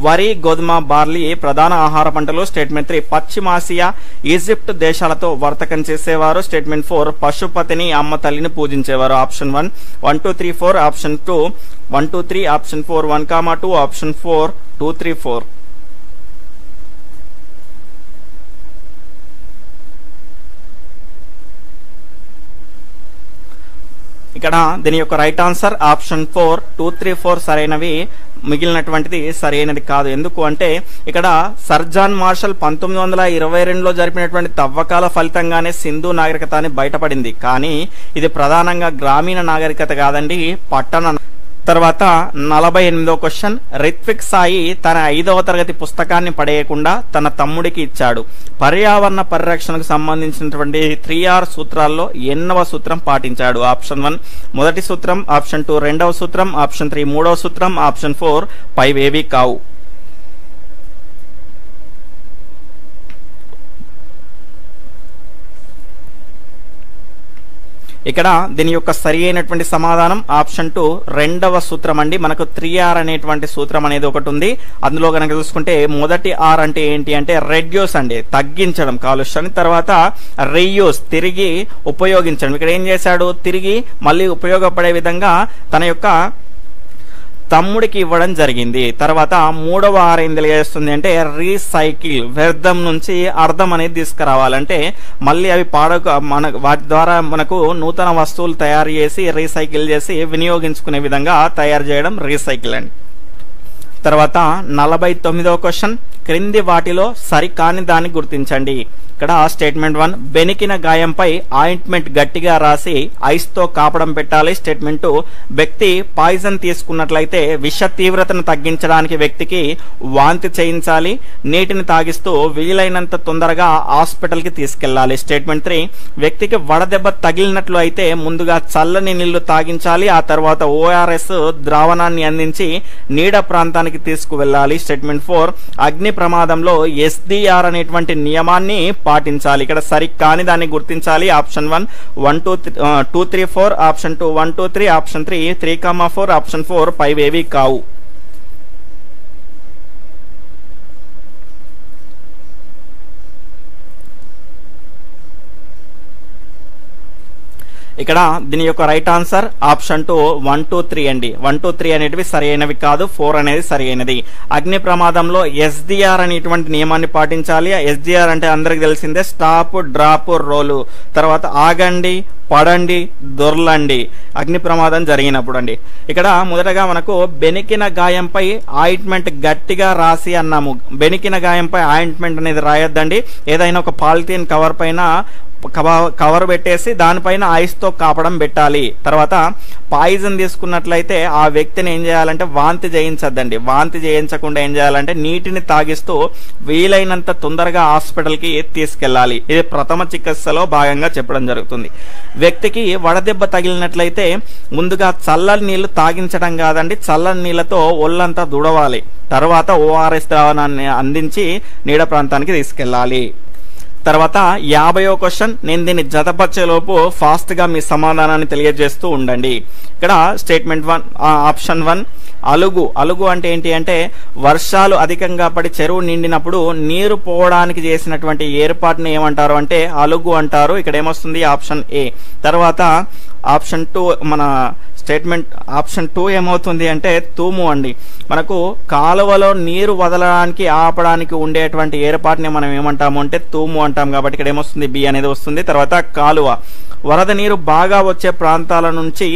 వరి, గోధుమ, బార్లీ ప్రధాన ఆహార పంటలు. స్టేట్మెంట్ 3, పశ్చిమాసియా, ఈజిప్ట్ దేశాలతో వర్తకం చేసేవారు. స్టేట్మెంట్ 4, పశుపతిని అమ్మ తల్లిని పూజించేవారు. Option 1 1 2 3 4, option 2 1 2 3, option 4 1, 2, option 4 2 3 4. ఇక్కడ దీని యొక్క రైట్ ఆన్సర్ ఆప్షన్ 4 2 3 4 సరైనవి, మిగిలినటువంటిది సరైనది కాదు. ఎందుకు అంటే ఇక్కడ సర్ జాన్ మార్షల్ 1922లో జరిపినటువంటి తవ్వకాల ఫలితంగానే సింధు నాగరికత అని బయటపడింది. కానీ ఇది ప్రధానంగా గ్రామీణ నాగరికత కాదండి, పట్టణ. తర్వాత 48వ క్వశ్చన్, రిత్విక్ సాయి తన 5వ తరగతి పుస్తకాన్ని పడేయకుండా తన తమ్ముడికి ఇచ్చాడు. పర్యావరణ పరిరక్షణకు సంబంధించినటువంటి 3R సూత్రాల్లో ఎన్నవ సూత్రం పాటించాడు? ఆప్షన్ 1 మొదటి సూత్రం, ఆప్షన్ 2 రెండవ సూత్రం, ఆప్షన్ 3 మూడవ సూత్రం, ఆప్షన్ 4 పైవేవి కావు. ఇక్కడ దీని యొక్క సరి అయినటువంటి సమాధానం ఆప్షన్ 2 రెండవ సూత్రం అండి. మనకు 3R అనేటువంటి సూత్రం అనేది ఒకటి ఉంది. అందులో కనుక చూసుకుంటే మొదటి R అంటే ఏంటి అంటే రెడ్యూస్ అండి, తగ్గించడం కాలుష్యాన్ని. తర్వాత రీయూస్, తిరిగి ఉపయోగించడం. ఇక్కడ ఏం చేశాడు, తిరిగి మళ్ళీ ఉపయోగపడే విధంగా తన యొక్క తమ్ముడికి ఇవ్వడం జరిగింది. తర్వాత మూడవ ఆర్ ఏం తెలియజేస్తుంది అంటే రీసైకిల్, వ్యర్థం నుంచి అర్థం అనేది తీసుకురావాలంటే మళ్ళీ అవి వాటి ద్వారా మనకు నూతన వస్తువులు తయారు చేసి రీసైకిల్ చేసి వినియోగించుకునే విధంగా తయారు చేయడం రీసైకిల్ అండి. తర్వాత 49వ క్వశ్చన్, క్రింది వాటిలో సరికాని దాన్ని గుర్తించండి. ఇక్కడ స్టేట్మెంట్ 1, బెనికిన గాయంపై ఆయింట్మెంట్ గట్టిగా రాసి ఐస్ తో కాపడం పెట్టాలి. స్టేట్మెంట్ 2, వ్యక్తి పాయిజన్ తీసుకున్నట్లయితే విష తీవ్రతను తగ్గించడానికి వ్యక్తికి వాంతి చేయించాలి, నీటిని తాగిస్తూ వీలైనంత తొందరగా హాస్పిటల్ కి తీసుకెళ్లాలి. స్టేట్మెంట్ 3, వ్యక్తికి వడదెబ్బ తగిలినట్లు అయితే ముందుగా చల్లని నీళ్లు తాగించాలి, ఆ తర్వాత ORS ద్రావణాన్ని అందించి నీడ ప్రాంతానికి తీసుకువెళ్లాలి. స్టేట్మెంట్ 4, అగ్ని ప్రమాదంలో SDR అనేటువంటి నియమాన్ని పాటించాలి. ఇక్కడ సరికాని దాన్ని గుర్తించాలి. ఆప్షన్ 1 1 2 3 4, ఆప్షన్ 2 1 2 3, ఆప్షన్ 3 3, 4, ఆప్షన్ 4 పైవేవి కావు. ఇక్కడ దీని యొక్క రైట్ ఆన్సర్ ఆప్షన్ 2 1 2 3 అండి. 1 2 3 అనేటివి సరైనవి కాదు, 4 అనేది సరైనది. అగ్ని ప్రమాదంలో SDR అనేటువంటి నియమాన్ని పాటించాలి. SDR అంటే అందరికి తెలిసిందే, స్టాప్, డ్రాప్, రోలు. తర్వాత ఆగండి, పడండి, దొర్లండి అగ్ని ప్రమాదం జరిగినప్పుడు అండి. ఇక్కడ మొదటగా మనకు బెనికిన గాయంపై ఆయింట్మెంట్ గట్టిగా రాసి అన్నాము. బెనికిన గాయంపై ఆయింట్మెంట్ అనేది రాయొద్దండి. ఏదైనా ఒక పాలిథిన్ కవర్ పైన కవర్ పెట్టేసి దానిపైన ఐస్ తో కాపడం పెట్టాలి. తర్వాత పాయిజన్ తీసుకున్నట్లయితే ఆ వ్యక్తిని ఏం చేయాలంటే వాంతి చేయించద్దండి. వాంతి చేయించకుండా ఏం చేయాలంటే నీటిని తాగిస్తూ వీలైనంత తొందరగా హాస్పిటల్ కి తీసుకెళ్లాలి. ఇది ప్రథమ చికిత్సలో భాగంగా చెప్పడం జరుగుతుంది. వ్యక్తికి వడదెబ్బ తగిలినట్లయితే ముందుగా చల్లని నీళ్లు తాగించడం కాదండి, చల్లని నీళ్లతో ఒళ్ళంతా దుడవాలి. తర్వాత ORS ద్రావణాన్ని అందించి నీడ ప్రాంతానికి తీసుకెళ్లాలి. తర్వాత 50వ క్వశ్చన్, నేను దీన్ని జతపరిచేలోపు ఫాస్ట్గా మీ సమాధానాన్ని తెలియజేస్తూ ఉండండి. ఇక్కడ స్టేట్మెంట్ 1 ఆప్షన్ 1 అలుగు. అలుగు అంటే ఏంటి అంటే వర్షాలు అధికంగా పడి చెరువు నిండినప్పుడు నీరు పోవడానికి చేసినటువంటి ఏర్పాటుని ఏమంటారు అంటే అలుగు అంటారు. ఇక్కడ ఏమొస్తుంది ఆప్షన్ ఏ. తర్వాత ఆప్షన్ 2 మన స్టేట్మెంట్ ఆప్షన్ 2 ఏమవుతుంది అంటే తూము అండి. మనకు కాలువలో నీరు వదలడానికి ఆపడానికి ఉండేటువంటి ఏర్పాటుని మనం ఏమంటాము అంటే తూము అంటాం. కాబట్టి ఇక్కడ ఏమొస్తుంది బి అనేది వస్తుంది. తర్వాత కాలువ, వరద నీరు బాగా వచ్చే ప్రాంతాల నుంచి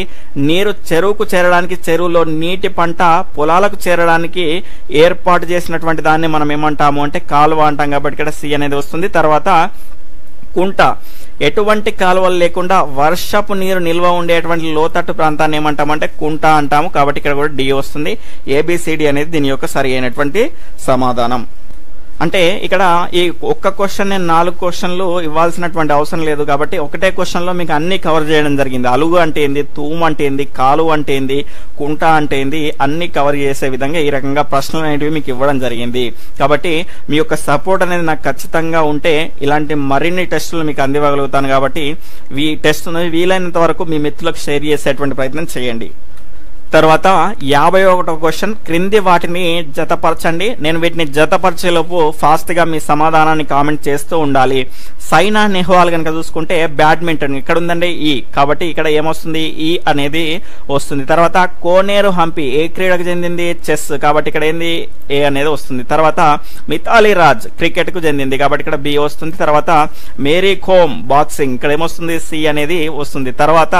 నీరు చెరువుకు చేరడానికి, చెరువులో నీటి పంట పొలాలకు చేరడానికి ఏర్పాటు చేసినటువంటి దాన్ని మనం ఏమంటాము అంటే కాలువ అంటాం. కాబట్టి ఇక్కడ సి అనేది వస్తుంది. తర్వాత కుంట, ఎటువంటి కాలువలు లేకుండా వర్షపు నీరు నిల్వ ఉండేటువంటి లోతట్టు ప్రాంతాన్ని ఏమంటామంటే కుంట అంటాము. కాబట్టి ఇక్కడ కూడా డి వస్తుంది. ఏబిసిడి అనేది దీని యొక్క సరి అయినటువంటి సమాధానం. అంటే ఇక్కడ ఈ ఒక్క క్వశ్చన్ నేను 4 క్వశ్చన్లు ఇవ్వాల్సినటువంటి అవసరం లేదు. కాబట్టి ఒకటే క్వశ్చన్లో మీకు అన్ని కవర్ చేయడం జరిగింది. అలుగు అంటే ఏంది, తూము అంటే ఏంది, కాలువ అంటే ఏంది, కుంట అంటే ఏంది, అన్ని కవర్ చేసే విధంగా ఈ రకంగా ప్రశ్నలు అనేటివి మీకు ఇవ్వడం జరిగింది. కాబట్టి మీ యొక్క సపోర్ట్ అనేది నాకు ఖచ్చితంగా ఉంటే ఇలాంటి మరిన్ని టెస్టులు మీకు అందివ్వగలుగుతాను. కాబట్టి ఈ టెస్ట్ వీలైనంత వరకు మీ మిత్రులకు షేర్ చేసేటువంటి ప్రయత్నం చేయండి. తర్వాత 51వ క్వశ్చన్, క్రింది వాటిని జతపరచండి. నేను వీటిని జతపరిచేలోపు ఫాస్ట్గా మీ సమాధానాన్ని కామెంట్ చేస్తూ ఉండాలి. సైనా నెహ్వాల్ కనుక చూసుకుంటే బ్యాడ్మింటన్, ఇక్కడ ఉందండి ఈ. కాబట్టి ఇక్కడ ఏమొస్తుంది ఈ అనేది వస్తుంది. తర్వాత కోనేరు హంపి ఏ క్రీడకు చెందింది, చెస్. కాబట్టి ఇక్కడ ఏంది ఏ అనేది వస్తుంది. తర్వాత మిథాలీ రాజ్ క్రికెట్ కు చెందింది. కాబట్టి ఇక్కడ బి వస్తుంది. తర్వాత మేరీ కోమ్ బాక్సింగ్, ఇక్కడ ఏమొస్తుంది సి అనేది వస్తుంది. తర్వాత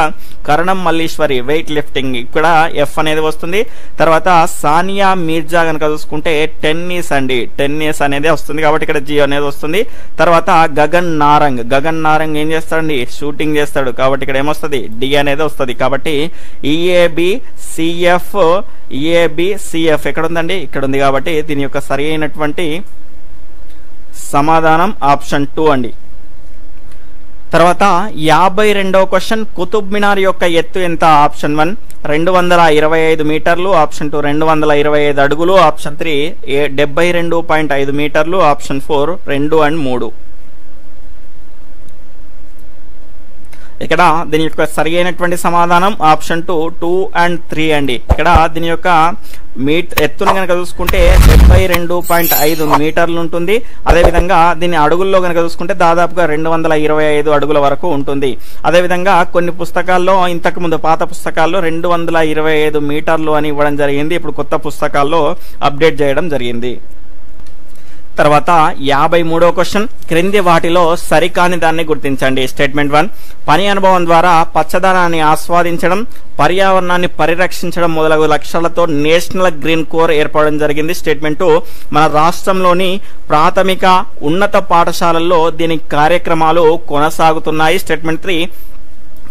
కరణం మల్లీశ్వరి వెయిట్ లిఫ్టింగ్, ఇక్కడ ఎఫ్ అనేది వస్తుంది. తర్వాత సానియా మీర్జా కనుక చూసుకుంటే టెన్నిస్ అండి, టెన్నిస్ అనేది వస్తుంది. కాబట్టి ఇక్కడ జి అనేది వస్తుంది. తర్వాత గగన్ నారంగ్ ఏం చేస్తాడండి, షూటింగ్ చేస్తాడు. కాబట్టి ఇక్కడ ఏమొస్తుంది డి అనేది వస్తుంది. కాబట్టి ఈఏబి సిఎఫ్ ఎక్కడ ఉందండి, ఇక్కడ ఉంది. కాబట్టి దీని యొక్క సరి అయినటువంటి సమాధానం ఆప్షన్ 2 అండి. తర్వాత 52వ క్వశ్చన్, కుతుబ్ మినార్ యొక్క ఎత్తు ఎంత? ఆప్షన్ 1 225 మీటర్లు, ఆప్షన్ 2 225 అడుగులు, ఆప్షన్ 3 72.5 మీటర్లు, ఆప్షన్ 4 2 and 3. ఇక్కడ దీని యొక్క సరి అయినటువంటి సమాధానం ఆప్షన్ 2 and 3 అండి. ఇక్కడ దీని యొక్క ఎత్తును కనుక చూసుకుంటే 72.5 మీటర్లు ఉంటుంది. అదేవిధంగా దీని అడుగుల్లో కనుక చూసుకుంటే దాదాపుగా 225 అడుగుల వరకు ఉంటుంది. అదేవిధంగా కొన్ని పుస్తకాల్లో ఇంతకు ముందు పాత పుస్తకాల్లో 225 మీటర్లు అని ఇవ్వడం జరిగింది. ఇప్పుడు కొత్త పుస్తకాల్లో అప్డేట్ చేయడం జరిగింది. తర్వాత 53వ క్వశ్చన్, క్రింది వాటిలో సరికాని దాన్ని గుర్తించండి. స్టేట్మెంట్ 1, పని అనుభవం ద్వారా పచ్చదనాన్ని ఆస్వాదించడం, పర్యావరణాన్ని పరిరక్షించడం మొదలగు లక్ష్యాలతో నేషనల్ గ్రీన్ కోర్ ఏర్పడడం జరిగింది. స్టేట్మెంట్ 2, మన రాష్ట్రంలోని ప్రాథమిక ఉన్నత పాఠశాలల్లో దీని కార్యక్రమాలు కొనసాగుతున్నాయి. స్టేట్మెంట్ 3,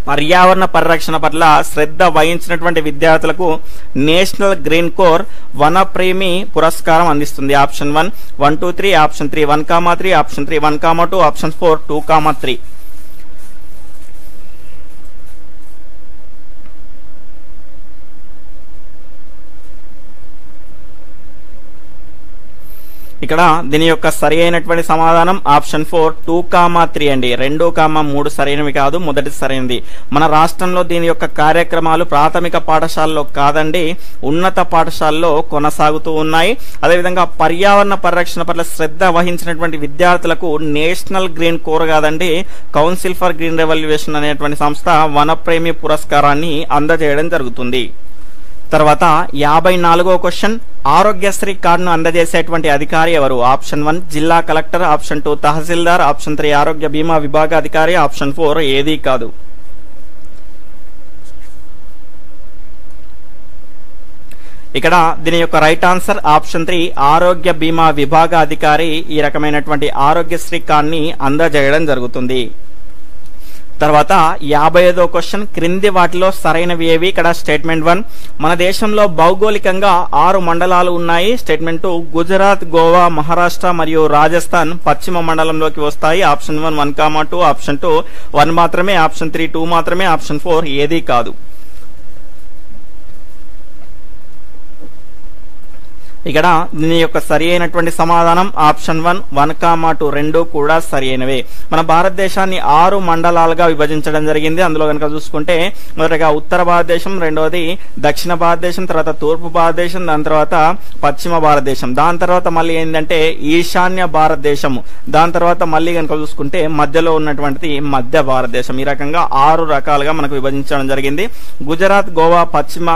పర్యావరణ పరిరక్షణ పట్ల శ్రద్ధ వహించినటువంటి విద్యార్థులకు నేషనల్ గ్రీన్ కోర్ వనప్రేమి పురస్కారం అందిస్తుంది. Option 1 1 2 3, option 3 1,3, option 3 1,2, option 4 2,3. ఇక్కడ దీని యొక్క సరి అయినటువంటి సమాధానం ఆప్షన్ 4 2,3 అండి. 2, 3 సరైనవి కాదు, మొదటి సరైనది. మన రాష్ట్రంలో దీని యొక్క కార్యక్రమాలు ప్రాథమిక పాఠశాలలో కాదండి, ఉన్నత పాఠశాలలో కొనసాగుతూ ఉన్నాయి. అదేవిధంగా పర్యావరణ పరిరక్షణ పట్ల శ్రద్ధ వహించినటువంటి విద్యార్థులకు నేషనల్ గ్రీన్ కోర్ కాదండి, కౌన్సిల్ ఫర్ గ్రీన్ రెవల్యూషన్ అనేటువంటి సంస్థ వనప్రేమి పురస్కారాన్ని అందజేయడం జరుగుతుంది. తర్వాత 54వ క్వశ్చన్, ఆరోగ్యశ్రీ కార్డును అందజేసేటువంటి అధికారి ఎవరు? ఆప్షన్ 1 జిల్లా కలెక్టర్, ఆప్షన్ 2 తహసీల్దార్, ఆప్షన్ 3 ఆరోగ్య బీమా విభాగ అధికారి, ఆప్షన్ 4 ఏదీ కాదు. ఇక్కడ దీని యొక్క రైట్ ఆన్సర్ ఆప్షన్ 3 ఆరోగ్య బీమా విభాగ అధికారి ఈ రకమైనటువంటి ఆరోగ్యశ్రీ కార్డుని అందజేయడం జరుగుతుంది. తర్వాత 55వ క్వశ్చన్, క్రింది వాటిలో సరైనవి ఏవి? ఇక్కడ స్టేట్మెంట్ 1, మన దేశంలో భౌగోళికంగా 6 మండలాలు ఉన్నాయి. స్టేట్మెంట్ 2, గుజరాత్, గోవా, మహారాష్ట్ర మరియు రాజస్థాన్ పశ్చిమ మండలంలోకి వస్తాయి. ఆప్షన్ 1 1,2, ఆప్షన్ 2 1 మాత్రమే, ఆప్షన్ 3 2 మాత్రమే, ఆప్షన్ 4 ఏదీ కాదు. ఇక్కడ దీని యొక్క సరి అయినటువంటి సమాధానం ఆప్షన్ 1, 1, 2 కూడా సరి అయినవే. మన భారతదేశాన్ని 6 మండలాలుగా విభజించడం జరిగింది. అందులో కనుక చూసుకుంటే మొదటగా ఉత్తర భారతదేశం, రెండవది దక్షిణ భారతదేశం, తర్వాత తూర్పు భారతదేశం, దాని తర్వాత పశ్చిమ భారతదేశం, దాని తర్వాత మళ్ళీ ఏంటంటే ఈశాన్య భారతదేశం, దాని తర్వాత మళ్ళీ కనుక చూసుకుంటే మధ్యలో ఉన్నటువంటిది మధ్య భారతదేశం. ఈ రకంగా 6 రకాలుగా మనకు విభజించడం జరిగింది. గుజరాత్, గోవా, పశ్చిమ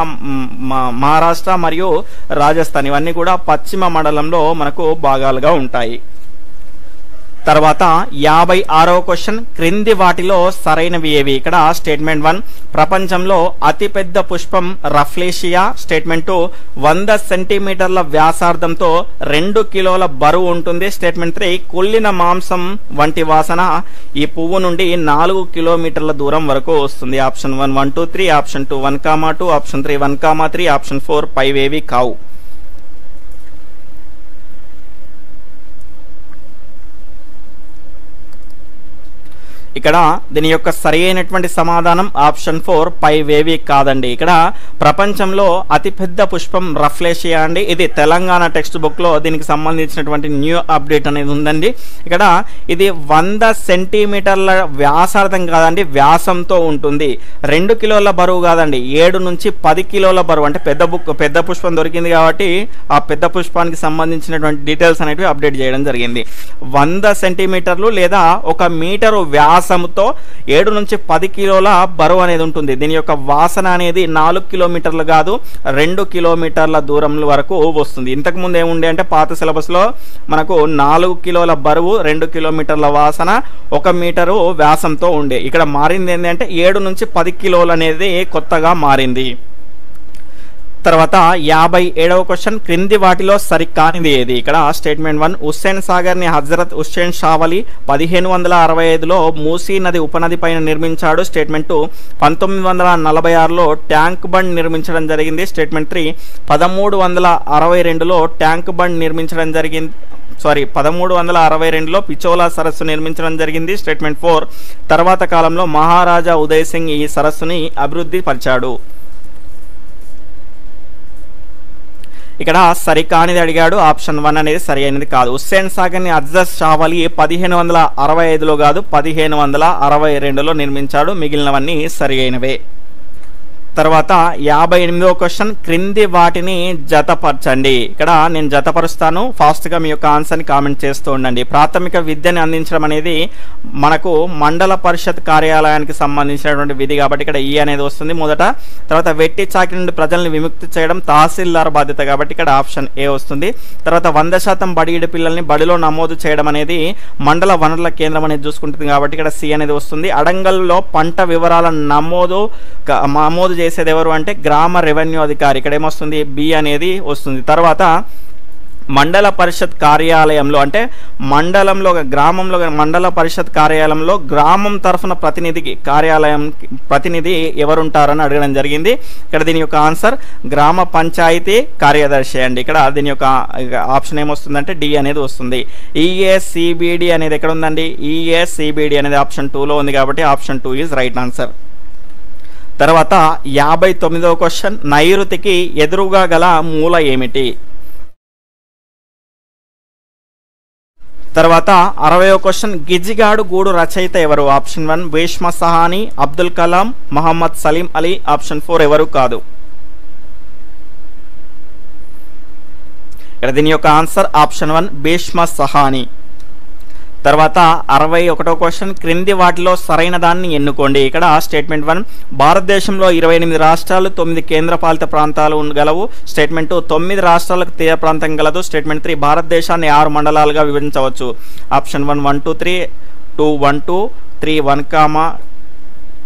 మహారాష్ట్ర మరియు రాజస్థాన్ ఇవన్నీ కూడా పశ్చిమ మండలంలో మనకు భాగాలుగా ఉంటాయి. తర్వాత 56వ క్వశ్చన్, క్రింది వాటిలో సరైనవి ఏవి? ఇక్కడ స్టేట్మెంట్ 1 ప్రపంచంలో అతిపెద్ద పుష్పం రఫ్లేషియా. స్టేట్మెంట్ 2 100 సెంటీమీటర్ల వ్యాసార్థంతో 2 కిలోల బరువు ఉంటుంది. స్టేట్మెంట్ 3 కుళ్ళిన మాంసం వంటి వాసన ఈ పువ్వు నుండి 4 కిలోమీటర్ల దూరం వరకు వస్తుంది. ఆప్షన్ 1, 1, 2, 3, ఆప్షన్ 2, 1, 2, ఆప్షన్ 3, 1, 3, ఆప్షన్ 4 పైవేవి కావు. ఇక్కడ దీని యొక్క సరి అయినటువంటి సమాధానం ఆప్షన్ 4 పైవేవి కాదండి. ఇక్కడ ప్రపంచంలో అతిపెద్ద పుష్పం రఫ్లేషియా అండి. ఇది తెలంగాణ టెక్స్ట్ బుక్ లో దీనికి సంబంధించినటువంటి న్యూ అప్డేట్ అనేది ఉందండి. ఇక్కడ ఇది 100 సెంటీమీటర్ల వ్యాసార్థం కాదండి, వ్యాసంతో ఉంటుంది. 2 కిలోల బరువు కాదండి, 7 నుంచి 10 కిలోల బరువు. అంటే పెద్ద పుష్పం దొరికింది కాబట్టి ఆ పెద్ద పుష్పానికి సంబంధించినటువంటి డీటెయిల్స్ అనేవి అప్డేట్ చేయడం జరిగింది. 100 సెంటీమీటర్లు లేదా 1 మీటరు వ్యాసంతో 7 నుంచి 10 కిలోల బరువు అనేది ఉంటుంది. దీని యొక్క వాసన అనేది 4 కిలోమీటర్లు కాదు, 2 కిలోమీటర్ల దూరం వరకు వస్తుంది. ఇంతకు ముందు ఏముండే అంటే పాత సిలబస్ లో మనకు 4 కిలోల బరువు, 2 కిలోమీటర్ల వాసన, 1 మీటరు వ్యాసంతో ఉండే. ఇక్కడ మారింది ఏంటంటే 7 నుంచి 10 కిలోలు అనేది కొత్తగా మారింది. తర్వాత 57వ క్వశ్చన్, క్రింది వాటిలో సరికానిది ఏది? ఇక్కడ స్టేట్మెంట్ 1 హుస్సేన్ సాగర్ ని హజరత్ హుస్సేన్ షావలి 1565లో మూసీ నది ఉపనది పైన నిర్మించాడు. స్టేట్మెంట్ 2 1946లో ట్యాంక్ బండ్ నిర్మించడం జరిగింది. స్టేట్మెంట్ 3 1362లో ట్యాంక్ బండ్ నిర్మించడం జరిగింది. 1362లో పిచోలా సరస్సు నిర్మించడం జరిగింది. స్టేట్మెంట్ 4 తర్వాత కాలంలో మహారాజా ఉదయ్ సింగ్ ఈ సరస్సుని అభివృద్ధి పరిచాడు. ఇక్కడ సరికానిది అడిగాడు, ఆప్షన్ 1 అనేది సరి అయినది కాదు. హుస్సేన్ సాగర్ ని హజరత్ షావలి 1565లో కాదు 1562లో నిర్మించాడు. మిగిలినవన్నీ సరి అయినవే. తర్వాత 58వ క్వశ్చన్, క్రింది వాటిని జతపరచండి. ఇక్కడ నేను జతపరుస్తాను, ఫాస్ట్ గా మీ యొక్క ఆన్సర్ ని కామెంట్ చేస్తూ ఉండండి. ప్రాథమిక విద్యని అందించడం అనేది మనకు మండల పరిషత్ కార్యాలయానికి సంబంధించినటువంటి విధి కాబట్టి ఇక్కడ ఈ అనేది వస్తుంది మొదట. తర్వాత వెట్టి చాకిరి నుండి ప్రజల్ని విముక్తి చేయడం తహసీల్దార్ బాధ్యత కాబట్టి ఇక్కడ ఆప్షన్ ఏ వస్తుంది. తర్వాత 100% బడిఈడి పిల్లల్ని బడిలో నమోదు చేయడం అనేది మండల వనరుల కేంద్రం అనేది చూసుకుంటుంది కాబట్టి ఇక్కడ సి అనేది వస్తుంది. అడంగల్లో పంట వివరాల నమోదు చేసేది ఎవరు అంటే గ్రామ రెవెన్యూ అధికారి, ఇక్కడ ఏమొస్తుంది బి అనేది వస్తుంది. తర్వాత మండల పరిషత్ కార్యాలయంలో అంటే మండలంలో గ్రామంలో మండల పరిషత్ కార్యాలయంలో గ్రామం తరఫున ప్రతినిధి ఎవరుంటారని అడగడం జరిగింది. ఇక్కడ దీని యొక్క ఆన్సర్ గ్రామ పంచాయతీ కార్యదర్శి అండి. ఇక్కడ దీని యొక్క ఆప్షన్ ఏమొస్తుందంటే డి అనేది వస్తుంది. ఈఏసిబిడి అనేది ఎక్కడ ఉందండి? ఈఏసిబిడి అనేది ఆప్షన్ 2లో ఉంది కాబట్టి ఆప్షన్ 2 ఈజ్ రైట్ ఆన్సర్. తర్వాత 59వ క్వశ్చన్, నైరుతికి ఎదురుగా గల మూల ఏమిటి? తర్వాత 60వ క్వశ్చన్, గిజిగాడు గూడు రచయిత ఎవరు? ఆప్షన్ 1 భీష్మ సహాని, అబ్దుల్ కలాం, మహమ్మద్ సలీం అలీ, ఆప్షన్ 4 ఎవరు కాదు. ఇక్కడ దీని యొక్క ఆన్సర్ ఆప్షన్ 1 భీష్మ సహాని. తర్వాత 61వ క్వశ్చన్, క్రింది వాటిలో సరైన దాన్ని ఎన్నుకోండి. ఇక్కడ స్టేట్మెంట్ 1 భారతదేశంలో 28 రాష్ట్రాలు 9 కేంద్రపాలిత ప్రాంతాలు గలవు. స్టేట్మెంట్ 2 9 రాష్ట్రాలకు తీర ప్రాంతం గలదు. స్టేట్మెంట్ 3 భారతదేశాన్ని 6 మండలాలుగా విభజించవచ్చు. ఆప్షన్ 1, 1, 2, 3, 2, 1, 2, 3, 1,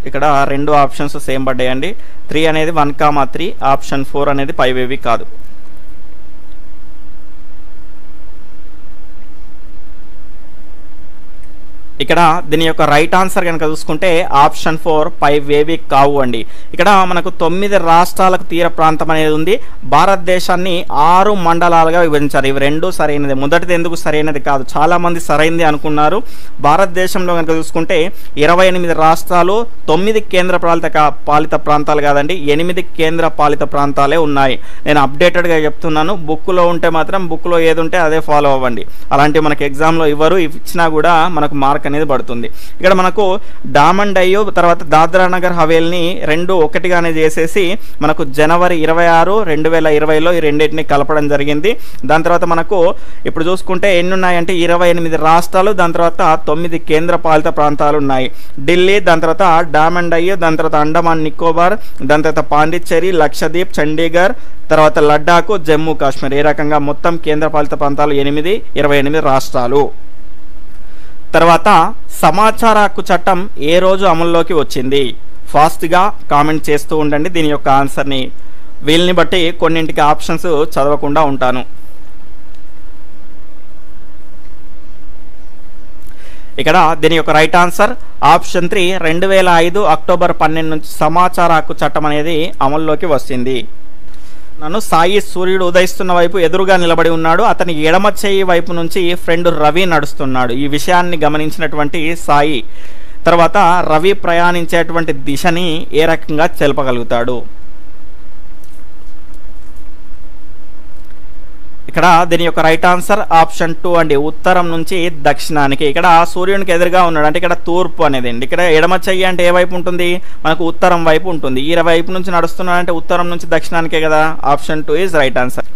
ఇక్కడ 2 ఆప్షన్స్ సేమ్ పడ్డాయండి. 3 అనేది 1, 3, ఆప్షన్ 4 అనేది పైవేవి కాదు. ఇక్కడ దీని యొక్క రైట్ ఆన్సర్ కనుక చూసుకుంటే ఆప్షన్ 4 పైవేవి కావు అండి. ఇక్కడ మనకు 9 రాష్ట్రాలకు తీర ప్రాంతం అనేది ఉంది. భారతదేశాన్ని 6 మండలాలుగా విభజించారు. ఇవి రెండు సరైనది. మొదటిది ఎందుకు సరైనది కాదు, చాలా మంది సరైనది అనుకున్నారు. భారతదేశంలో కనుక చూసుకుంటే 28 రాష్ట్రాలు, 9 కేంద్ర పాలిత ప్రాంతాలు కాదండి, 8 కేంద్ర పాలిత ప్రాంతాలే ఉన్నాయి. నేను అప్డేటెడ్గా చెప్తున్నాను. బుక్లో ఉంటే మాత్రం బుక్లో ఏది ఉంటే అదే ఫాలో అవ్వండి. అలాంటివి మనకి ఎగ్జామ్లో ఇవ్వరు, ఇచ్చినా కూడా మనకు మార్క్ అనేది పడుతుంది. ఇక్కడ మనకు డామన్ డయ్యూ తర్వాత దాద్రా నగర్ హవేల్ని 2 ఒకటిగానే చేసేసి మనకు జనవరి 26, 2020లో ఈ రెండింటిని కలపడం జరిగింది. దాని తర్వాత మనకు ఇప్పుడు చూసుకుంటే ఎన్ని ఉన్నాయంటే 28 రాష్ట్రాలు, దాని తర్వాత 9 కేంద్ర పాలిత ప్రాంతాలు ఉన్నాయి. ఢిల్లీ, దాని తర్వాత డామన్ డయ్యూ, దాని తర్వాత అండమాన్ నికోబార్, దాని తర్వాత పాండిచ్చేరి, లక్షద్వీప్, చండీగఢ్, తర్వాత లడ్డాఖ్, జమ్మూ కాశ్మీర్. ఈ రకంగా మొత్తం కేంద్ర పాలిత ప్రాంతాలు 28 రాష్ట్రాలు. తర్వాత సమాచార హక్కు చట్టం ఏ రోజు అమల్లోకి వచ్చింది? ఫాస్ట్గా కామెంట్ చేస్తూ ఉండండి దీని యొక్క ఆన్సర్ని. వీళ్ళని బట్టి కొన్నింటికి ఆప్షన్స్ చదవకుండా ఉంటాను. ఇక్కడ దీని యొక్క రైట్ ఆన్సర్ ఆప్షన్ 3 2005 అక్టోబర్ 12 నుంచి సమాచార హక్కు చట్టం అనేది అమల్లోకి వచ్చింది. నన్ను సాయి సూర్యుడు ఉదయిస్తున్న వైపు ఎదురుగా నిలబడి ఉన్నాడు. అతని ఎడమ చేయి వైపు నుంచి ఫ్రెండ్ రవి నడుస్తున్నాడు. ఈ విషయాన్ని గమనించినటువంటి సాయి తర్వాత రవి ప్రయాణించేటువంటి దిశని ఏ రకంగా తెలపగలుగుతాడు? ఇక్కడ దీని యొక్క రైట్ ఆన్సర్ ఆప్షన్ 2 అండి, ఉత్తరం నుంచి దక్షిణానికి. ఇక్కడ సూర్యునికి ఎదురుగా ఉన్నాడు అంటే ఇక్కడ తూర్పు అనేది అండి. ఇక్కడ ఎడమ చెయ్యి అంటే ఏ వైపు ఉంటుంది? మనకు ఉత్తరం వైపు ఉంటుంది. ఈ వైపు నుంచి నడుస్తున్నాడు అంటే ఉత్తరం నుంచి దక్షిణానికే కదా. Option 2 is right answer.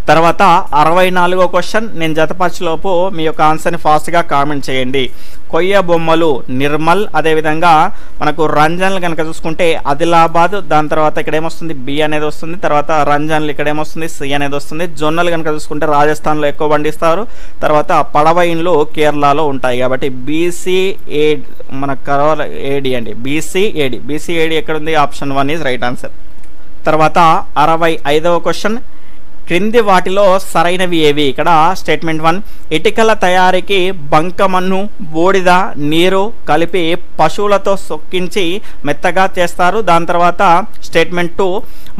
తర్వాత 64వ క్వశ్చన్ నేను జతపరచలోపు మీ యొక్క ఆన్సర్ని ఫాస్ట్గా కామెంట్ చేయండి. కొయ్య బొమ్మలు నిర్మల్, అదేవిధంగా మనకు రంజన్లు కనుక చూసుకుంటే ఆదిలాబాద్, దాని తర్వాత ఇక్కడ ఏమొస్తుంది బి అనేది వస్తుంది, తర్వాత రంజన్లు ఇక్కడ ఏమొస్తుంది సి అనేది వస్తుంది. జొన్నలు కనుక చూసుకుంటే రాజస్థాన్లో ఎక్కువ పండిస్తారు, తర్వాత పడవైన్లు కేరళలో ఉంటాయి. కాబట్టి బీసీఏ మనకు ఏడి అండి, బీసీఏడి ఎక్కడ ఉంది? Option 1 is right answer. తర్వాత 65వ క్వశ్చన్ క్రింది వాటిలో సరైనవి ఏవి? ఇక్కడ స్టేట్మెంట్ 1 ఇటుకల తయారీకి బంకమన్ను, బూడిద, నీరు కలిపి పశువులతో సొక్కించి మెత్తగా చేస్తారు. దాని తర్వాత స్టేట్మెంట్ 2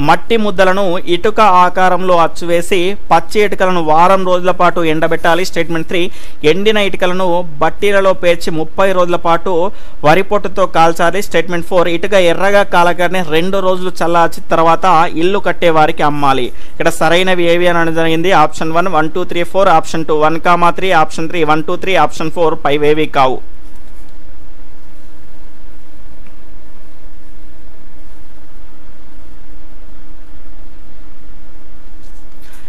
మట్టి ముద్దలను ఇటుక ఆకారంలో అచ్చువేసి పచ్చి ఇటుకలను వారం రోజుల పాటు ఎండబెట్టాలి. స్టేట్మెంట్ 3 ఎండిన ఇటుకలను బట్టీలలో పేర్చి 30 రోజుల పాటు వరి పొట్టుతో కాల్చాలి. స్టేట్మెంట్ 4 ఇటుక ఎర్రగా కాలగానే 2 రోజులు చల్లార్చి తర్వాత ఇల్లు కట్టే వారికి అమ్మాలి. ఇక్కడ సరైన ఏవి అని జరిగింది. ఆప్షన్ 1 1 2 3 4, ఆప్షన్ 2 1, 3, ఆప్షన్ 3 1 2 3, ఆప్షన్ 4 పైవేవి కావు.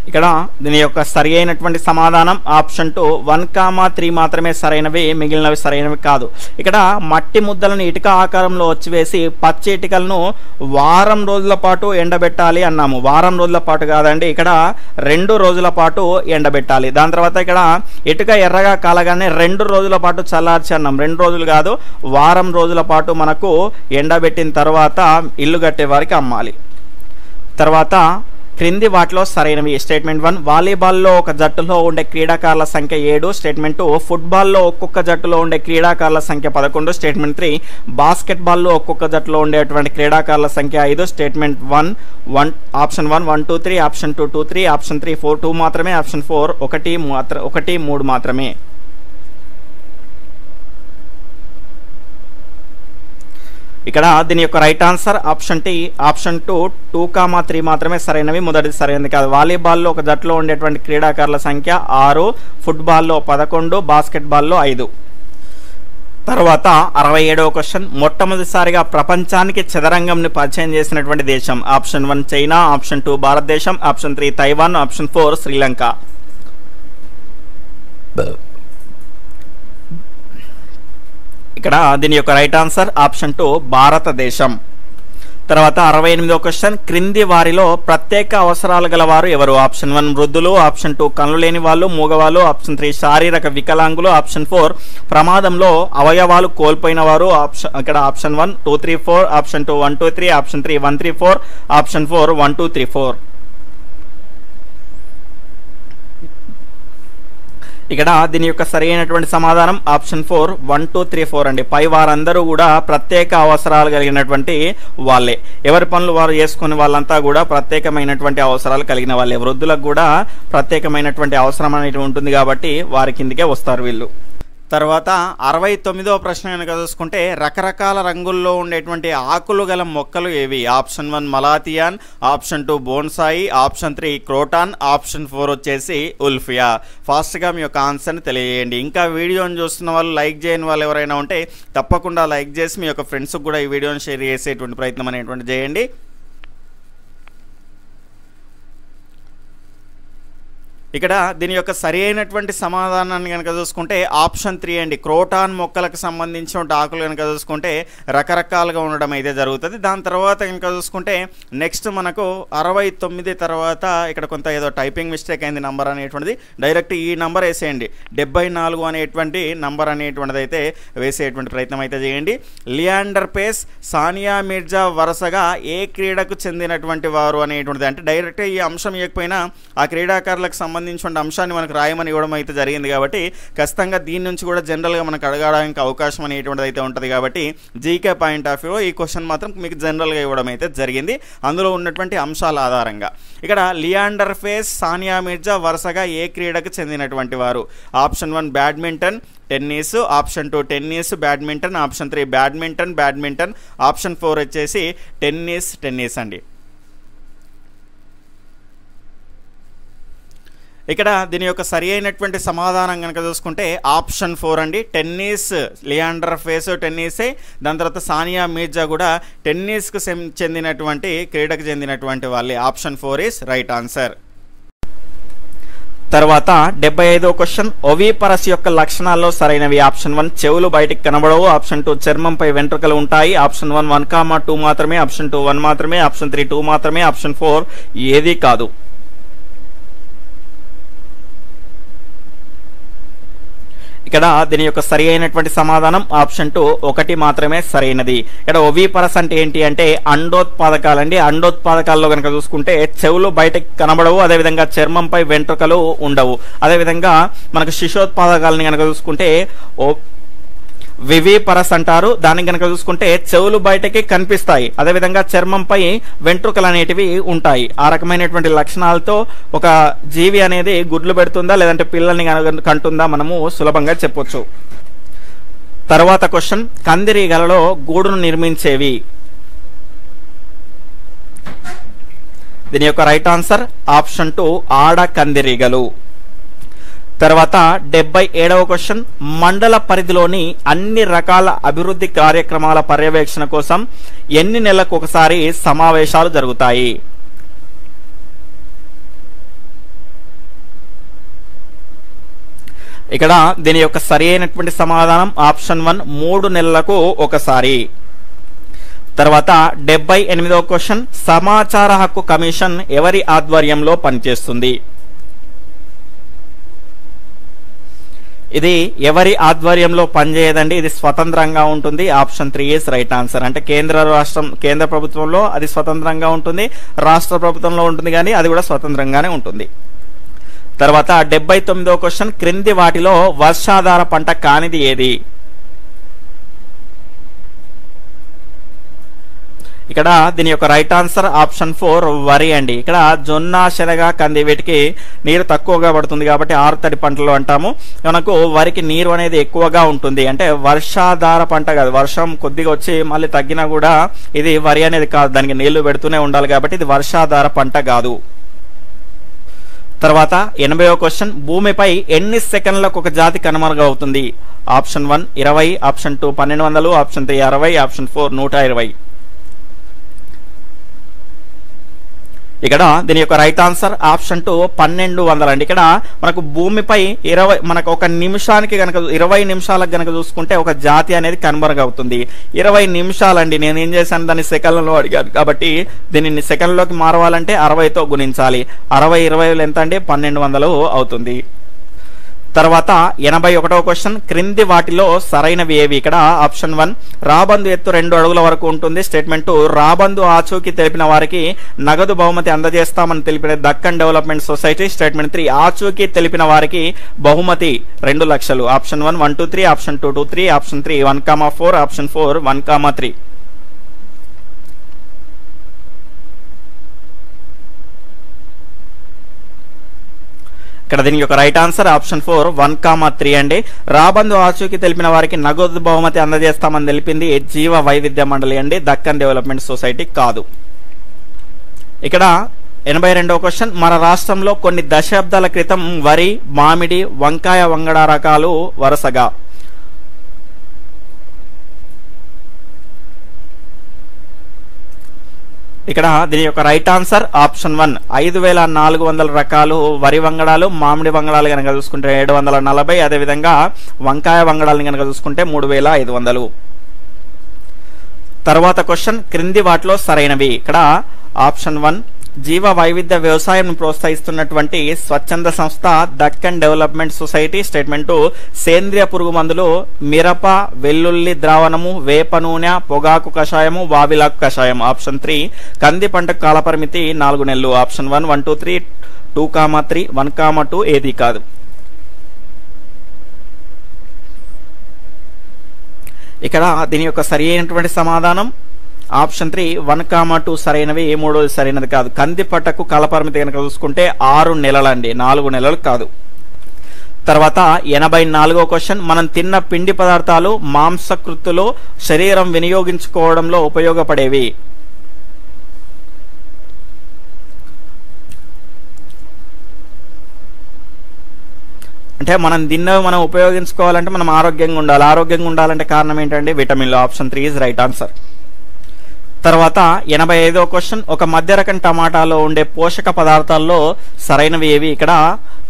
ఇక్కడ దీని యొక్క సరి అయినటువంటి సమాధానం ఆప్షన్ 2 1, 3 మాత్రమే సరైనవి, మిగిలినవి సరైనవి కాదు. ఇక్కడ మట్టి ముద్దలను ఇటుక ఆకారంలో వచ్చివేసి పచ్చి ఇటుకలను వారం రోజుల పాటు ఎండబెట్టాలి అన్నాము. వారం రోజుల పాటు కాదండి, ఇక్కడ 2 రోజుల పాటు ఎండబెట్టాలి. దాని తర్వాత ఇక్కడ ఇటుక ఎర్రగా కాలగానే 2 రోజుల పాటు చల్లార్చి అన్నాం. 2 రోజులు కాదు, వారం రోజుల పాటు మనకు ఎండబెట్టిన తర్వాత ఇల్లు కట్టే వారికి అమ్మాలి. తర్వాత క్రింది వాటిలో సరైనవి. స్టేట్మెంట్ 1 వాలీబాల్లో ఒక జట్టులో ఉండే క్రీడాకారుల సంఖ్య 7. స్టేట్మెంట్ 2 ఫుట్బాల్లో ఒక్కొక్క జట్టులో ఉండే క్రీడాకారుల సంఖ్య 11. స్టేట్మెంట్ 3 బాస్కెట్బాల్లో ఒక్కొక్క జట్టులో ఉండేటువంటి క్రీడాకారుల సంఖ్య 5. స్టేట్మెంట్ 1 ఆప్షన్ 1 1 2 3, ఆప్షన్ 2 2 3, ఆప్షన్ 3 4 2 మాత్రమే, ఆప్షన్ 4 1 3 మాత్రమే. ఇక్కడ దీని యొక్క రైట్ ఆన్సర్ ఆప్షన్ 2 2, 3 మాత్రమే సరైనవి, మొదటిది సరైనది కాదు. వాలీబాల్లో ఒక జట్టులో ఉండేటువంటి క్రీడాకారుల సంఖ్య 6, ఫుట్బాల్లో 11, బాస్కెట్బాల్లో 5. తర్వాత 67వ క్వశ్చన్ మొట్టమొదటిసారిగా ప్రపంచానికి చదరంగంని పరిచయం చేసినటువంటి దేశం. ఆప్షన్ 1 చైనా, ఆప్షన్ 2 భారతదేశం, ఆప్షన్ 3 తైవాన్, ఆప్షన్ 4 శ్రీలంక. ఇక్కడ దీని యొక్క రైట్ ఆన్సర్ ఆప్షన్ 2 భారతదేశం. తర్వాత 68వ క్వశ్చన్ క్రింది వారిలో ప్రత్యేక అవసరాలు గల వారు ఎవరు? ఆప్షన్ 1 వృద్ధులు, ఆప్షన్ 2 కళ్ళు లేని వాళ్ళు, మూగవాళ్ళు, ఆప్షన్ 3 శారీరక వికలాంగులు, ఆప్షన్ 4 ప్రమాదంలో అవయవాలు కోల్పోయిన వారు. ఇక్కడ ఆప్షన్ 1 2 3 4, ఆప్షన్ 2 1 2 3, ఆప్షన్ 3 1 3 4, ఆప్షన్ 4 1 2 3 4. ఇక్కడ దీని యొక్క సరైనటువంటి సమాధానం ఆప్షన్ 4 1 2 3 4 అండి. పై వారందరూ కూడా ప్రత్యేక అవసరాలు కలిగినటువంటి వాళ్ళే. ఎవరి పనులు వారు చేసుకునే వాళ్ళంతా కూడా ప్రత్యేకమైనటువంటి అవసరాలు కలిగిన వాళ్ళే. వృద్ధులకు కూడా ప్రత్యేకమైనటువంటి అవసరం అనేది ఉంటుంది కాబట్టి వారి కిందకే వస్తారు వీళ్ళు. తర్వాత 69వ ప్రశ్న కనుక చూసుకుంటే రకరకాల రంగుల్లో ఉండేటువంటి ఆకులు గల మొక్కలు ఏవి? Option 1 malathion, option 2 bonsai, option 3 croton, option 4 వచ్చేసి ఉల్ఫియా. ఫాస్ట్గా మీ యొక్క ఆన్సర్ని తెలియజేయండి. ఇంకా వీడియోని చూస్తున్న వాళ్ళు, లైక్ చేయని వాళ్ళు ఎవరైనా ఉంటే తప్పకుండా లైక్ చేసి మీ యొక్క ఫ్రెండ్స్కి కూడా ఈ వీడియోని షేర్ చేసేటువంటి ప్రయత్నం అనేటువంటి చేయండి. ఇక్కడ దీని యొక్క సరి అయినటువంటి సమాధానాన్ని కనుక చూసుకుంటే ఆప్షన్ 3 అండి. క్రోటాన్ మొక్కలకు సంబంధించిన ఆకులు కనుక చూసుకుంటే రకరకాలుగా ఉండడం అయితే జరుగుతుంది. దాని తర్వాత కనుక చూసుకుంటే నెక్స్ట్ మనకు 69 తర్వాత ఇక్కడ కొంత ఏదో టైపింగ్ మిస్టేక్ అయింది నంబర్ అనేటువంటిది. డైరెక్ట్ ఈ నంబర్ వేసేయండి. 74 అనేటువంటి నంబర్ అనేటువంటిది అయితే వేసేటువంటి ప్రయత్నం అయితే చేయండి. లియాండర్ పేస్, సానియా మిర్జా వరుసగా ఏ క్రీడకు చెందినటువంటి వారు అనేటువంటిది. అంటే డైరెక్ట్ ఈ అంశం ఇవ్వకపోయినా ఆ క్రీడాకారులకు సంబంధించిన అంశాన్ని మనకు రాయమని ఇవ్వడం అయితే జరిగింది కాబట్టి ఖచ్చితంగా దీని నుంచి కూడా జనరల్గా మనకు అడగడానికి అవకాశం అనేటువంటిది అయితే ఉంటుంది కాబట్టి జీకే పాయింట్ ఆఫ్ వ్యూలో ఈ క్వశ్చన్ మాత్రం మీకు జనరల్గా ఇవ్వడం అయితే జరిగింది అందులో ఉన్నటువంటి అంశాల ఆధారంగా. ఇక్కడ లియాండర్ పేస్, సానియా మిర్జా వరుసగా ఏ క్రీడకు చెందినటువంటి వారు? Option 1 badminton, tennis, option 2 tennis badminton, option 3 badminton, option 4 వచ్చేసి టెన్నిస్ అండి. ఇక్కడ దీని యొక్క సరి అయినటువంటి సమాధానం కనుక చూసుకుంటే ఆప్షన్ 4 అండి. టెన్నిస్, లియాండర్ పేస్ టెన్నిసే. దాని తర్వాత సానియా మిర్జా కూడా టెన్నిస్కు చెందినటువంటి క్రీడకు చెందినటువంటి వాళ్ళే. Option 4 is right answer. తర్వాత 75వ క్వశ్చన్, ఓవిపరస్ యొక్క లక్షణాల్లో సరైనవి. ఆప్షన్ 1 చెవులు బయటికి కనబడవు, ఆప్షన్ 2 చర్మంపై వెంట్రుకలు ఉంటాయి, ఆప్షన్ 1 1,2 మాత్రమే, ఆప్షన్ 2 1 మాత్రమే, ఆప్షన్ 3 2 మాత్రమే, ఆప్షన్ 4 ఏది కాదు. ఇక్కడ దీని యొక్క సరి అయినటువంటి సమాధానం ఆప్షన్ 2 1 మాత్రమే సరైనది. ఇక్కడ ఓవిపరస్ అంటే ఏంటి అంటే అండోత్పాదకాలండి. అండోత్పాదకాల్లో కనుక చూసుకుంటే చెవులు బయటకు కనబడవు, అదేవిధంగా చర్మంపై వెంట్రుకలు ఉండవు. అదేవిధంగా మనకు శిశోత్పాదకాలని కనుక చూసుకుంటే వివిపరస్ అంటారు. దానికి కనుక చూసుకుంటే చెవులు బయటకి కనిపిస్తాయి, అదేవిధంగా చర్మంపై వెంట్రుకలు అనేటివి ఉంటాయి. ఆ రకమైనటువంటి లక్షణాలతో ఒక జీవి అనేది గుడ్లు పెడుతుందా లేదంటే పిల్లల్ని కంటుందా మనము సులభంగా చెప్పొచ్చు. తర్వాత క్వశ్చన్, కందిరీగలలో గూడును నిర్మించేవి. దీని యొక్క రైట్ ఆన్సర్ ఆప్షన్ 2 ఆడ కందిరీగలు. తర్వాత 77వ క్వశ్చన్, మండల పరిధిలోని అన్ని రకాల అభివృద్ధి కార్యక్రమాల పర్యవేక్షణ కోసం ఎన్ని నెలలకు ఒకసారి సమావేశాలు జరుగుతాయి? ఇక్కడ దీని యొక్క సరి అయినటువంటి సమాధానం ఆప్షన్ 1 3 నెలలకు ఒకసారి. తర్వాత 78వ క్వశ్చన్, సమాచార హక్కు కమిషన్ ఎవరి ఆధ్వర్యంలో పనిచేస్తుంది? ఇది ఎవరి ఆధ్వర్యంలో పనిచేయదండి, ఇది స్వతంత్రంగా ఉంటుంది. Option 3 is right answer. అంటే కేంద్ర ప్రభుత్వంలో అది స్వతంత్రంగా ఉంటుంది, రాష్ట్ర ప్రభుత్వంలో ఉంటుంది, కానీ అది కూడా స్వతంత్రంగానే ఉంటుంది. తర్వాత 79వ క్వశ్చన్, క్రింది వాటిలో వర్షాధార పంట కానిది ఏది? ఇక్కడ దీని యొక్క రైట్ ఆన్సర్ ఆప్షన్ 4 వరి అండి. ఇక్కడ జొన్న, శనగ, కంది వీటికి నీరు తక్కువగా పడుతుంది కాబట్టి ఆరుతడి పంటలు అంటాము. మనకు వరికి నీరు అనేది ఎక్కువగా ఉంటుంది. అంటే వర్షాధార పంట కాదు, వర్షం కొద్దిగా వచ్చి మళ్ళీ తగ్గినా కూడా ఇది వరి అనేది కాదు, దానికి నీళ్లు పెడుతూనే ఉండాలి కాబట్టి ఇది వర్షాధార పంట కాదు. తర్వాత 80వ క్వశ్చన్, భూమిపై ఎన్ని సెకండ్లకు ఒక జాతి కనుమరుగవుతుంది? Option 1 20, option 2 1200, option 3 60, option 4 120. ఇక్కడ దీని యొక్క రైట్ ఆన్సర్ ఆప్షన్ 2 1200 అండి. ఇక్కడ మనకు భూమిపై 20 మనకు ఒక నిమిషానికి కనుక 20 నిమిషాలకు కనుక చూసుకుంటే ఒక జాతి అనేది కనుమరుగవుతుంది. 20 నిమిషాలండి. నేను ఏం చేశాను, దాన్ని సెకండ్లలో అడిగాను కాబట్టి దీనిని సెకండ్లోకి మారవాలంటే 60తో గుణించాలి. 60 20 ఎంత అండి 1200 అవుతుంది. తర్వాత 81వ క్వశ్చన్, క్రింది వాటిలో సరైనవి ఏవి? ఇక్కడ ఆప్షన్ 1 రాబందు ఎత్తు 2 అడుగుల వరకు ఉంటుంది. స్టేట్మెంట్ 2 రాబందు ఆచూకీ తెలిపిన వారికి నగదు బహుమతి అందజేస్తామని తెలిపిన దక్కన్ డెవలప్మెంట్ సొసైటీ. స్టేట్మెంట్ 3 ఆచూకీ తెలిపిన వారికి బహుమతి 2 లక్షలు. Option 1 1 2 3, option 2 2 3, option 3 1,4, option 4 1,3. ఇక్కడ దీనికి ఒక రైట్ ఆన్సర్ ఆప్షన్ 4 1,3 అండి. రాబందు ఆచూకీ తెలిపిన వారికి నగదు బహుమతి అందజేస్తామని తెలిపింది జీవ వైవిధ్య మండలి అండి, దక్కన్ డెవలప్మెంట్ సొసైటీ కాదు. ఇక్కడ 82వ క్వశ్చన్, మన రాష్ట్రంలో కొన్ని దశాబ్దాల క్రితం వరి, మామిడి, వంకాయ, వంగడ రకాలు వరుసగా. ఇక్కడ దీని యొక్క రైట్ ఆన్సర్ ఆప్షన్ 1 5,400 రకాలు వరి వంగడాలు, మామిడి వంగడాలు కనుక చూసుకుంటే 740, అదేవిధంగా వంకాయ వంగడాలను కనుక చూసుకుంటే 3,500. తర్వాత క్వశ్చన్, క్రింది వాటిలో సరైనవి? ఇక్కడ ఆప్షన్ 1 జీవ వైవిధ్య వ్యవసాయం ప్రోత్సహిస్తున్నటువంటి స్వచ్ఛంద సంస్థ దక్కన్ డెవలప్మెంట్ సొసైటీ. స్టేట్మెంట్ 2 సేంద్రియ పురుగు మందులు మిరప, వెల్లుల్లి ద్రావణము, వేప నూనె, పొగాకు కషాయము, వావిలాకు కషాయం. ఆప్షన్ 3 కంది పంటకు కాలపరిమితి 4 నెలలు. ఆప్షన్ 1 1 2 3, 2,3, 1,2 ఏది కాదు. ఇక్కడ దీని యొక్క సరి అయినటువంటి సమాధానం ఆప్షన్ 3 1,2 సరైనవి, 3 సరైనది కాదు. కంది పట్టకు కాలపరిమితి కనుక చూసుకుంటే 6 నెలలండి, 4 నెలలు కాదు. తర్వాత 84వ క్వశ్చన్, మనం తిన్న పిండి పదార్థాలు మాంసకృత్తులు శరీరం వినియోగించుకోవడంలో ఉపయోగపడేవి. అంటే మనం తిన్నవి మనం ఉపయోగించుకోవాలంటే మనం ఆరోగ్యంగా ఉండాలి. ఆరోగ్యంగా ఉండాలంటే కారణం ఏంటంటే విటమిన్లు. Option 3 is right answer. తర్వాత 85వ క్వశ్చన్, ఒక మధ్య రకం టమాటాలో ఉండే పోషక పదార్థాల్లో సరైనవి ఏవి? ఇక్కడ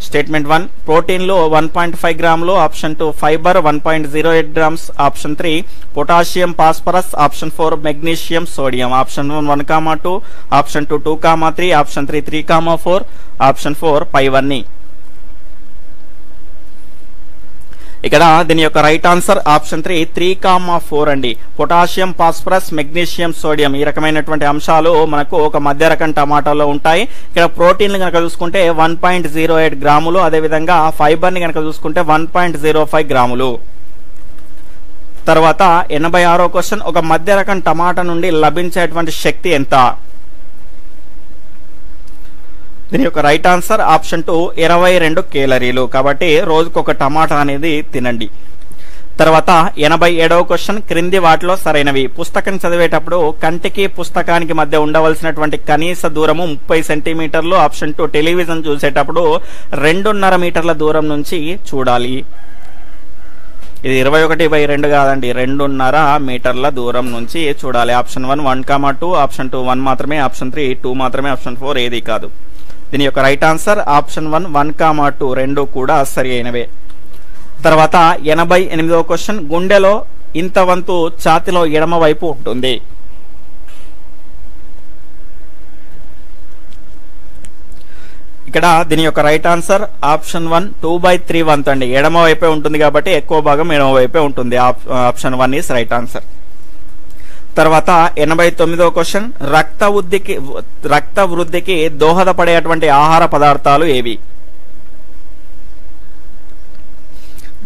స్టేట్మెంట్ 1 ప్రోటీన్లు 1.5 గ్రాములు, option 2 fibre 1.08 grams, option 3 potassium phosphorus, option 4 magnesium sodium. Option 1 1,2, option 2 2,3, option 3 3,4, option 4 పైవన్నీ. ఇక్కడ దీని యొక్క రైట్ ఆన్సర్ ఆప్షన్ 3 3,4 అండి. పొటాషియం, ఫాస్ఫరస్, మెగ్నీషియం, సోడియం ఈ రకమైనటువంటి అంశాలు మనకు ఒక మధ్య రకం టమాటాలో ఉంటాయి. ఇక్కడ ప్రోటీన్లు కనుక చూసుకుంటే 1.08 గ్రాములు, అదేవిధంగా ఫైబర్ ని కనుక చూసుకుంటే 1.05 గ్రాములు. తర్వాత 86వ క్వశ్చన్, ఒక మధ్య రకం టమాటా నుండి లభించేటువంటి శక్తి ఎంత? దీని యొక్క రైట్ ఆన్సర్ ఆప్షన్ 2 22 కేలరీలు. కాబట్టి రోజుకు ఒక టమాటా అనేది తినండి. తర్వాత 87వ క్వశ్చన్, క్రింది వాటిలో సరైనవి? పుస్తకం చదివేటప్పుడు కంటికి పుస్తకానికి మధ్య ఉండవలసినటువంటి కనీస దూరము 30 సెంటీమీటర్లు. ఆప్షన్ 2 టెలివిజన్ చూసేటప్పుడు 2.5 మీటర్ల దూరం నుంచి చూడాలి. ఇది 21/2 కాదండి, 2.5 మీటర్ల దూరం నుంచి చూడాలి. ఆప్షన్ 1 1,2, ఆప్షన్ 2 1 మాత్రమే, ఆప్షన్ 3 2 మాత్రమే, ఆప్షన్ 4 ఏది కాదు. దీని యొక్క రైట్ ఆన్సర్ ఆప్షన్ 1 1,2 రెండు కూడా సరి అయినవే. తర్వాత 88వ క్వశ్చన్, గుండెలో ఇంత వంతు ఛాతిలో ఎడమ వైపు ఉంటుంది. ఇక్కడ దీని యొక్క రైట్ ఆన్సర్ ఆప్షన్ 1 2/3 వంతు అండి. ఎడమ వైపే ఉంటుంది కాబట్టి ఎక్కువ భాగం ఎడమ వైపే ఉంటుంది. Option 1 is right answer. తర్వాత 89వ క్వశ్చన్, రక్త వృద్ధికి దోహదపడేటువంటి ఆహార పదార్థాలు ఏవి?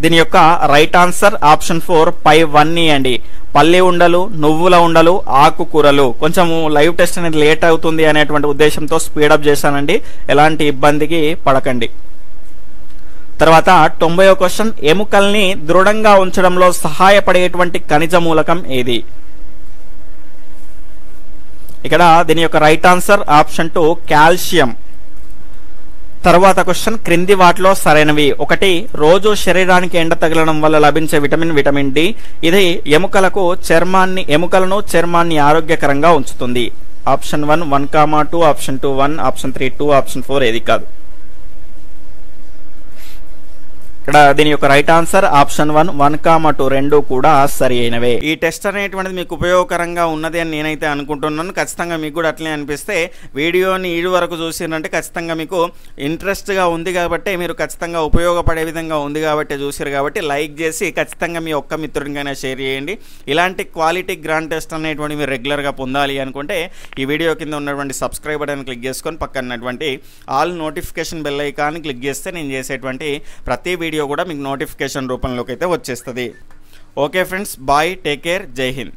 దీని యొక్క రైట్ ఆన్సర్ ఆప్షన్ 4 పైవన్నీ అండి. పల్లి ఉండలు, నువ్వుల ఉండలు, ఆకుకూరలు. కొంచెం లైవ్ టెస్ట్ అనేది లేట్ అవుతుంది అనేటువంటి ఉద్దేశంతో స్పీడప్ చేశానండి, ఎలాంటి ఇబ్బందికి పడకండి. తర్వాత 90వ క్వశ్చన్, ఎముకల్ని దృఢంగా ఉంచడంలో సహాయపడేటువంటి ఖనిజ మూలకం ఏది? ఇక్కడ దీని యొక్క రైట్ ఆన్సర్ ఆప్షన్ 2 కాల్షియం. తర్వాత క్వశ్చన్, క్రింది వాటిలో సరైనవి? 1 రోజు శరీరానికి ఎండ తగలడం వల్ల లభించే విటమిన్ డి. ఇది ఎముకలను చర్మాన్ని ఆరోగ్యకరంగా ఉంచుతుంది. ఆప్షన్ 1 1,2, ఆప్షన్ 2 1, ఆప్షన్ 3 2, ఆప్షన్ 4 ఏది కాదు. ఇక్కడ దీని యొక్క రైట్ ఆన్సర్ ఆప్షన్ 1, 1, 2 రెండు కూడా సరి అయినవే. ఈ టెస్ట్ అనేటువంటిది మీకు ఉపయోగకరంగా ఉన్నది అని నేనైతే అనుకుంటున్నాను. ఖచ్చితంగా మీకు కూడా అట్లనే అనిపిస్తే వీడియోని ఈ వరకు చూసిరంటే ఖచ్చితంగా మీకు ఇంట్రెస్ట్గా ఉంది కాబట్టి, మీరు ఖచ్చితంగా ఉపయోగపడే విధంగా ఉంది కాబట్టి చూసారు కాబట్టి లైక్ చేసి ఖచ్చితంగా మీ ఒక్క మిత్రుడికైనా షేర్ చేయండి. ఇలాంటి క్వాలిటీ గ్రాండ్ టెస్ట్ అనేటువంటి మీరు రెగ్యులర్గా పొందాలి అనుకుంటే ఈ వీడియో కింద ఉన్నటువంటి సబ్స్క్రైబ్ బటన్ క్లిక్ చేసుకొని పక్కనటువంటి all notification bell icon click చేస్తే నేను చేసేటువంటి ప్రతి వీడియో కూడా మీకు నోటిఫికేషన్ రూపంలోకి అయితే వచ్చేస్తుంది. Okay friends, bye, take care, జై హింద్.